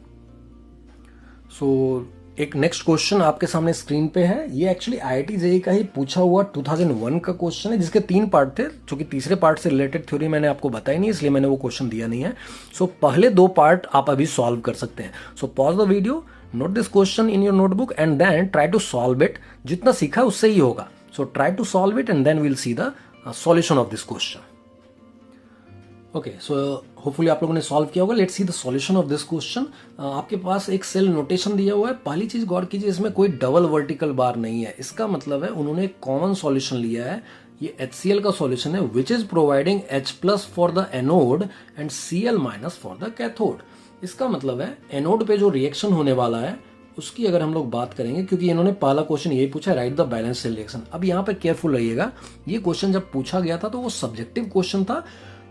So एक नेक्स्ट क्वेश्चन आपके सामने स्क्रीन पे है, ये एक्चुअली IIT JEE का ही पूछा हुआ 2001 का क्वेश्चन है, जिसके 3 पार्ट थे, क्योंकि तीसरे पार्ट से रिलेटेड थ्योरी मैंने आपको बताई नहीं, इसलिए मैंने वो क्वेश्चन दिया नहीं है। सो पहले 2 पार्ट आप अभी सॉल्व कर सकते हैं। So pause the video, note this question in your notebook and then try to solve it. जितना सीखा उससे ही होगा, so try to solve it and then will see the solution of this question. Okay, so hopefully आप लोगों ने solve किया होगा। Let's see the solution of this question. आपके पास एक सेल नोटेशन दिया हुआ है। पहली चीज गौर कीजिए, इसमें कोई डबल वर्टिकल बार नहीं है, इसका मतलब है उन्होंने एक कॉमन सॉल्यूशन लिया है। ये HCl का सॉल्यूशन है which is providing H+ for the anode and Cl- for the cathode. इसका मतलब है एनोड पे जो रिएक्शन होने वाला है उसकी अगर हम लोग बात करेंगे, क्योंकि इन्होंने पहला क्वेश्चन यही पूछा, write the balance cell reaction. अब यहाँ पे केयरफुल रहिएगा, ये क्वेश्चन जब पूछा गया था तो वो सब्जेक्टिव क्वेश्चन था।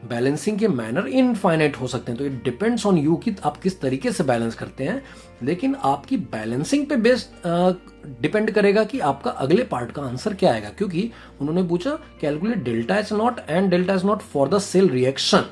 बैलेंसिंग के मैनर इनफाइनाइट हो सकते हैं, तो इट डिपेंड्स ऑन यू कि आप किस तरीके से बैलेंस करते हैं, लेकिन आपकी बैलेंसिंग पे बेस्ड डिपेंड करेगा कि आपका अगले पार्ट का आंसर क्या आएगा। क्योंकि उन्होंने पूछा calculate delta H not and delta H not for the cell reaction,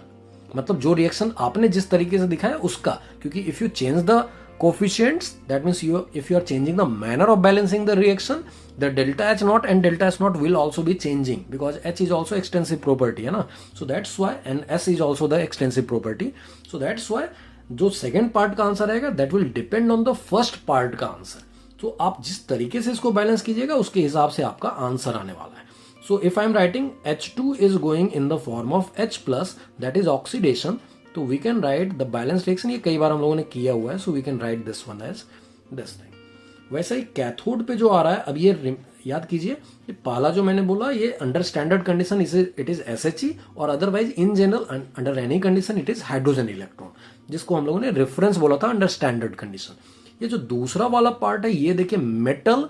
मतलब जो रिएक्शन आपने जिस तरीके से दिखाया उसका, क्योंकि if you change the coefficients, that means if you are changing the manner of balancing the reaction, the delta H naught and delta S naught will also be changing, because H is also extensive property है ना. So that's why, and S is also the extensive property. So that's why जो second part का answer आएगा that will depend on the first part का answer. तो आप जिस तरीके से इसको बैलेंस कीजिएगा उसके हिसाब से आपका आंसर आने वाला है. So if I am writing H2 is going in the form of H plus, that is oxidation, तो we can write the balanced reaction. ये कई बार हम लोगों ने किया हुआ है, so we can write this one as this thing. वैसा ही कैथोड पे जो आ रहा है, अब ये याद कीजिए, ये पहला जो मैंने बोला ये under standard condition it is SHE, और otherwise in general under any condition it is hydrogen electron, जिसको हम लोगों ने रेफरेंस बोला था अंडर स्टैंडर्ड कंडीशन. ये जो दूसरा वाला पार्ट है ये देखिए मेटल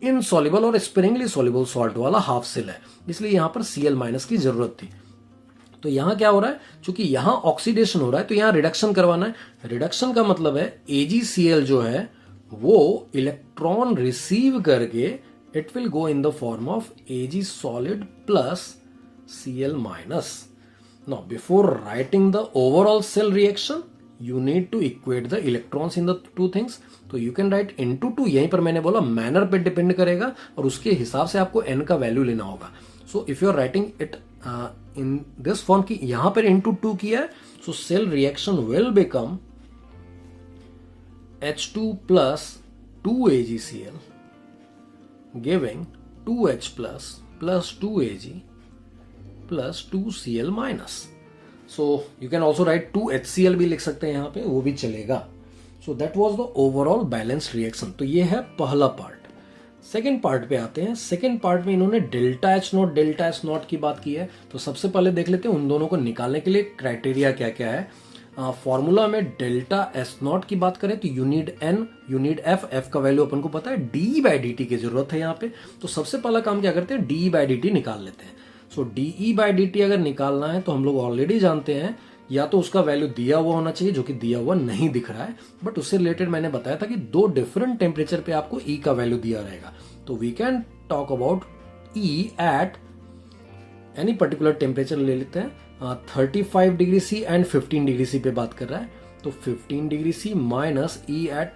इनसॉल्युबल और स्प्रिंगली सॉल्युबल सॉल्ट वाला हाफ सेल है, इसलिए यहां पर Cl माइनस की जरूरत थी. तो यहां क्या हो रहा है, क्योंकि यहां ऑक्सीडेशन हो रहा है तो यहां रिडक्शन करवाना है. रिडक्शन का मतलब है AgCl जो है वो इलेक्ट्रॉन रिसीव करके it will go in the form of Ag solid plus Cl minus. Now before writing the overall cell reaction you need to equate the electrons in the two things. तो you can write into 2, यहीं पर मैंने बोला manner पे depend करेगा और उसके हिसाब से आपको n का वैल्यू लेना होगा. So if you are writing it in this form की यहां पर into 2 किया है, so cell reaction will become H2 plus 2 AgCl giving 2H plus 2 Ag plus 2 Cl minus. So you can also write 2 HCl भी लिख सकते हैं यहाँ पे, वो भी चलेगा. So that was the overall balanced reaction. तो ये है पहला पार्ट. सेकेंड पार्ट पे आते हैं. सेकेंड पार्ट में इन्होंने delta H not delta S not की बात की है. तो सबसे पहले देख लेते हैं उन दोनों को निकालने के लिए क्राइटेरिया क्या क्या है. फॉर्मूला में डेल्टा S नॉट की बात करें तो यूनिट N यूनिट F का वैल्यू अपन को पता है, DE/dt की जरूरत है यहाँ पे. तो सबसे पहला काम क्या करते हैं, DE/dt निकाल लेते हैं. सो DE/dt अगर निकालना है तो हम लोग ऑलरेडी जानते हैं या तो उसका वैल्यू दिया हुआ होना चाहिए, जो कि दिया हुआ नहीं दिख रहा है, बट उससे रिलेटेड मैंने बताया था कि दो डिफरेंट टेम्परेचर पे आपको E का वैल्यू दिया रहेगा. तो we can talk about E at any particular temperature ले लेते हैं. 35 degree C and 15 degree C पे बात कर रहा है. तो 15 degree C minus E at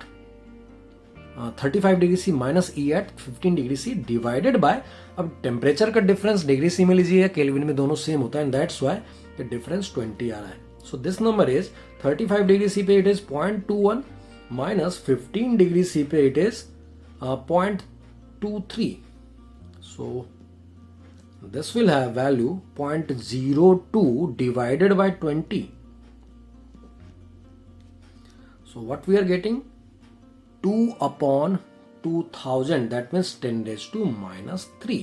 35 degree C minus E at 15 degree C divided by, अब टेम्परेचर का डिफरेंस डिग्री C में लीजिए या केल्विन में, दोनों सेम होता है, and that's why the difference 20 आ रहा है. So this number is 35 degree C पे it is 0.21 minus 15 degree C पे it is 0.23. So this will have value 0.02 divided by 20. So what we are getting, 2 upon 2000, that means 10 raised to minus 3,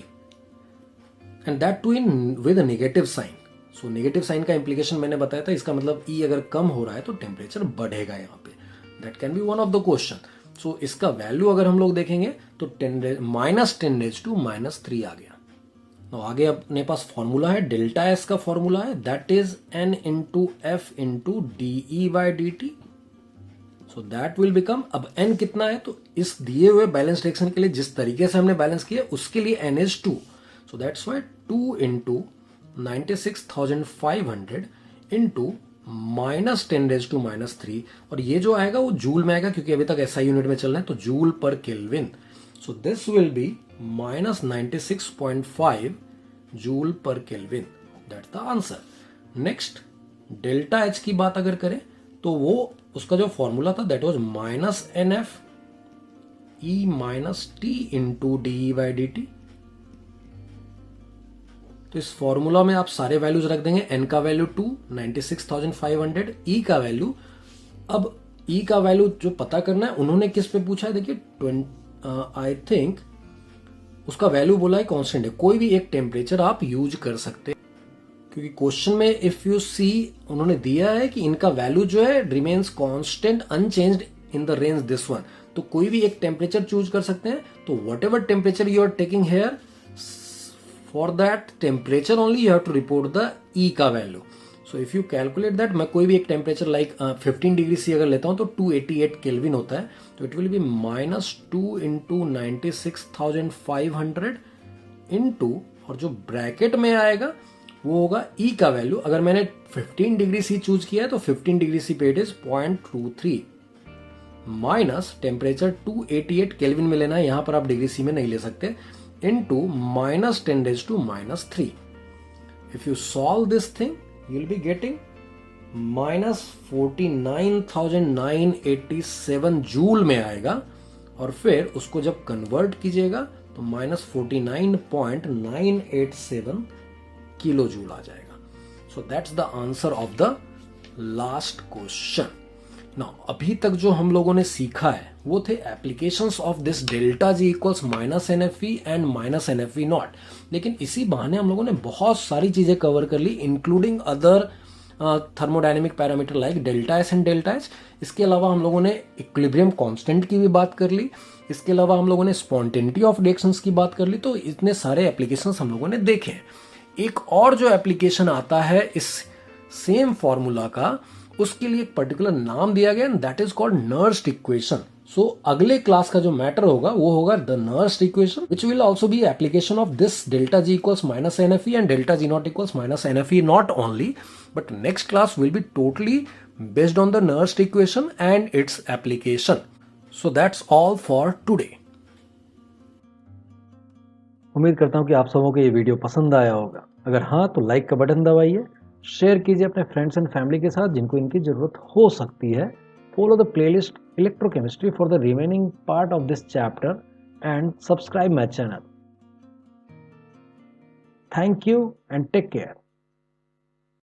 and that too in with a negative sign. So negative sign का implication मैंने बताया था, इसका मतलब E अगर कम हो रहा है तो टेम्परेचर बढ़ेगा यहाँ पे. That can be one of the question. So इसका वैल्यू अगर हम लोग देखेंगे तो minus 10 raised to minus 3 आ गया. तो आगे अपने पास फॉर्मूला है, डेल्टा S का फॉर्मूला है, that is N into F into DE/dt. So that will become, अब N कितना है तो इस दिए हुए बैलेंस रिएक्शन के लिए जिस तरीके से हमने बैलेंस किया उसके लिए N is 2. So that's why 2 into 96,500 into minus 10 raise to minus 3, और ये जो आएगा वो जूल में आएगा क्योंकि अभी तक SI यूनिट में चल रहा है, तो जूल पर kelvin. So this will B minus 96.5 joule पर kelvin. That's the answer. Next delta H की बात अगर करें तो वो उसका जो फॉर्मूला था that was minus NF E minus T into DE/dt. तो इस फॉर्मूला में आप सारे वैल्यूज रख देंगे. N का वैल्यू 2, 96,500, E का वैल्यू, अब E का वैल्यू जो पता करना है उन्होंने किस पे पूछा है, देखिए आई थिंक उसका वैल्यू बोला है कांस्टेंट है. कोई भी एक टेम्परेचर आप यूज कर सकते हैं क्योंकि क्वेश्चन में इफ यू सी उन्होंने दिया है कि इनका वैल्यू जो है remains constant unchanged in the range this one. तो कोई भी एक टेम्परेचर चूज कर सकते हैं. तो whatever temperature you are taking here, for that temperature only you have to report the E का value. So if you calculate that, मैं कोई भी एक टेम्परेचर लाइक 15 डिग्री C अगर लेता हूं तो 288 केल्विन होता है. तो it will be minus 2 into 96,500 into, और जो ब्रैकेट में आएगा वो होगा E का वैल्यू. अगर मैंने 15 डिग्री C चूज किया है तो 15 डिग्री C पे it is 0.23 minus temperature 288 kelvin में लेना है, यहां पर आप डिग्री सी में नहीं ले सकते, into minus 10 raised to -3. If you solve this thing, you'll be getting minus 49,987 joule में आएगा, और फिर उसको जब कन्वर्ट कीजिएगा तो माइनस 49.987 किलो जूल आ जाएगा. सो that's the answer of the last question. Now अभी तक जो हम लोगों ने सीखा है वो थे applications of this delta G equals minus NFE and minus NFE not. लेकिन इसी बहाने हम लोगों ने बहुत सारी चीजें कवर कर ली, including other thermodynamic parameter like delta S and delta H. इसके अलावा हम लोगों ने इक्विलिब्रियम कांस्टेंट की भी बात कर ली. इसके अलावा हम लोगों ने स्पॉन्टेनिटी ऑफ रिएक्शंस की बात कर ली. तो इतने सारे एप्लीकेशंस हम लोगों ने देखे हैं. एक और जो एप्लीकेशन आता है इस सेम फॉर्मूला का, उसके लिए एक पर्टिकुलर नाम दिया गया, that is called Nernst equation. So अगले क्लास का जो मैटर होगा वो होगा the Nernst equation, which will also be application of this delta G equals minus NFE and delta G naught equals minus NFE naught only, but next class will be totally based on the Nernst equation and its application. So that's all for today.
उम्मीद करता हूँ कि आप सबों को ये video पसंद आया होगा. अगर हाँ तो लाइक का बटन दबाइए, शेयर कीजिए अपने फ्रेंड्स एंड फैमिली के साथ जिनको इनकी जरूरत हो सकती है. Follow the playlist electrochemistry for the remaining part of this chapter and subscribe my channel. Thank you and take care.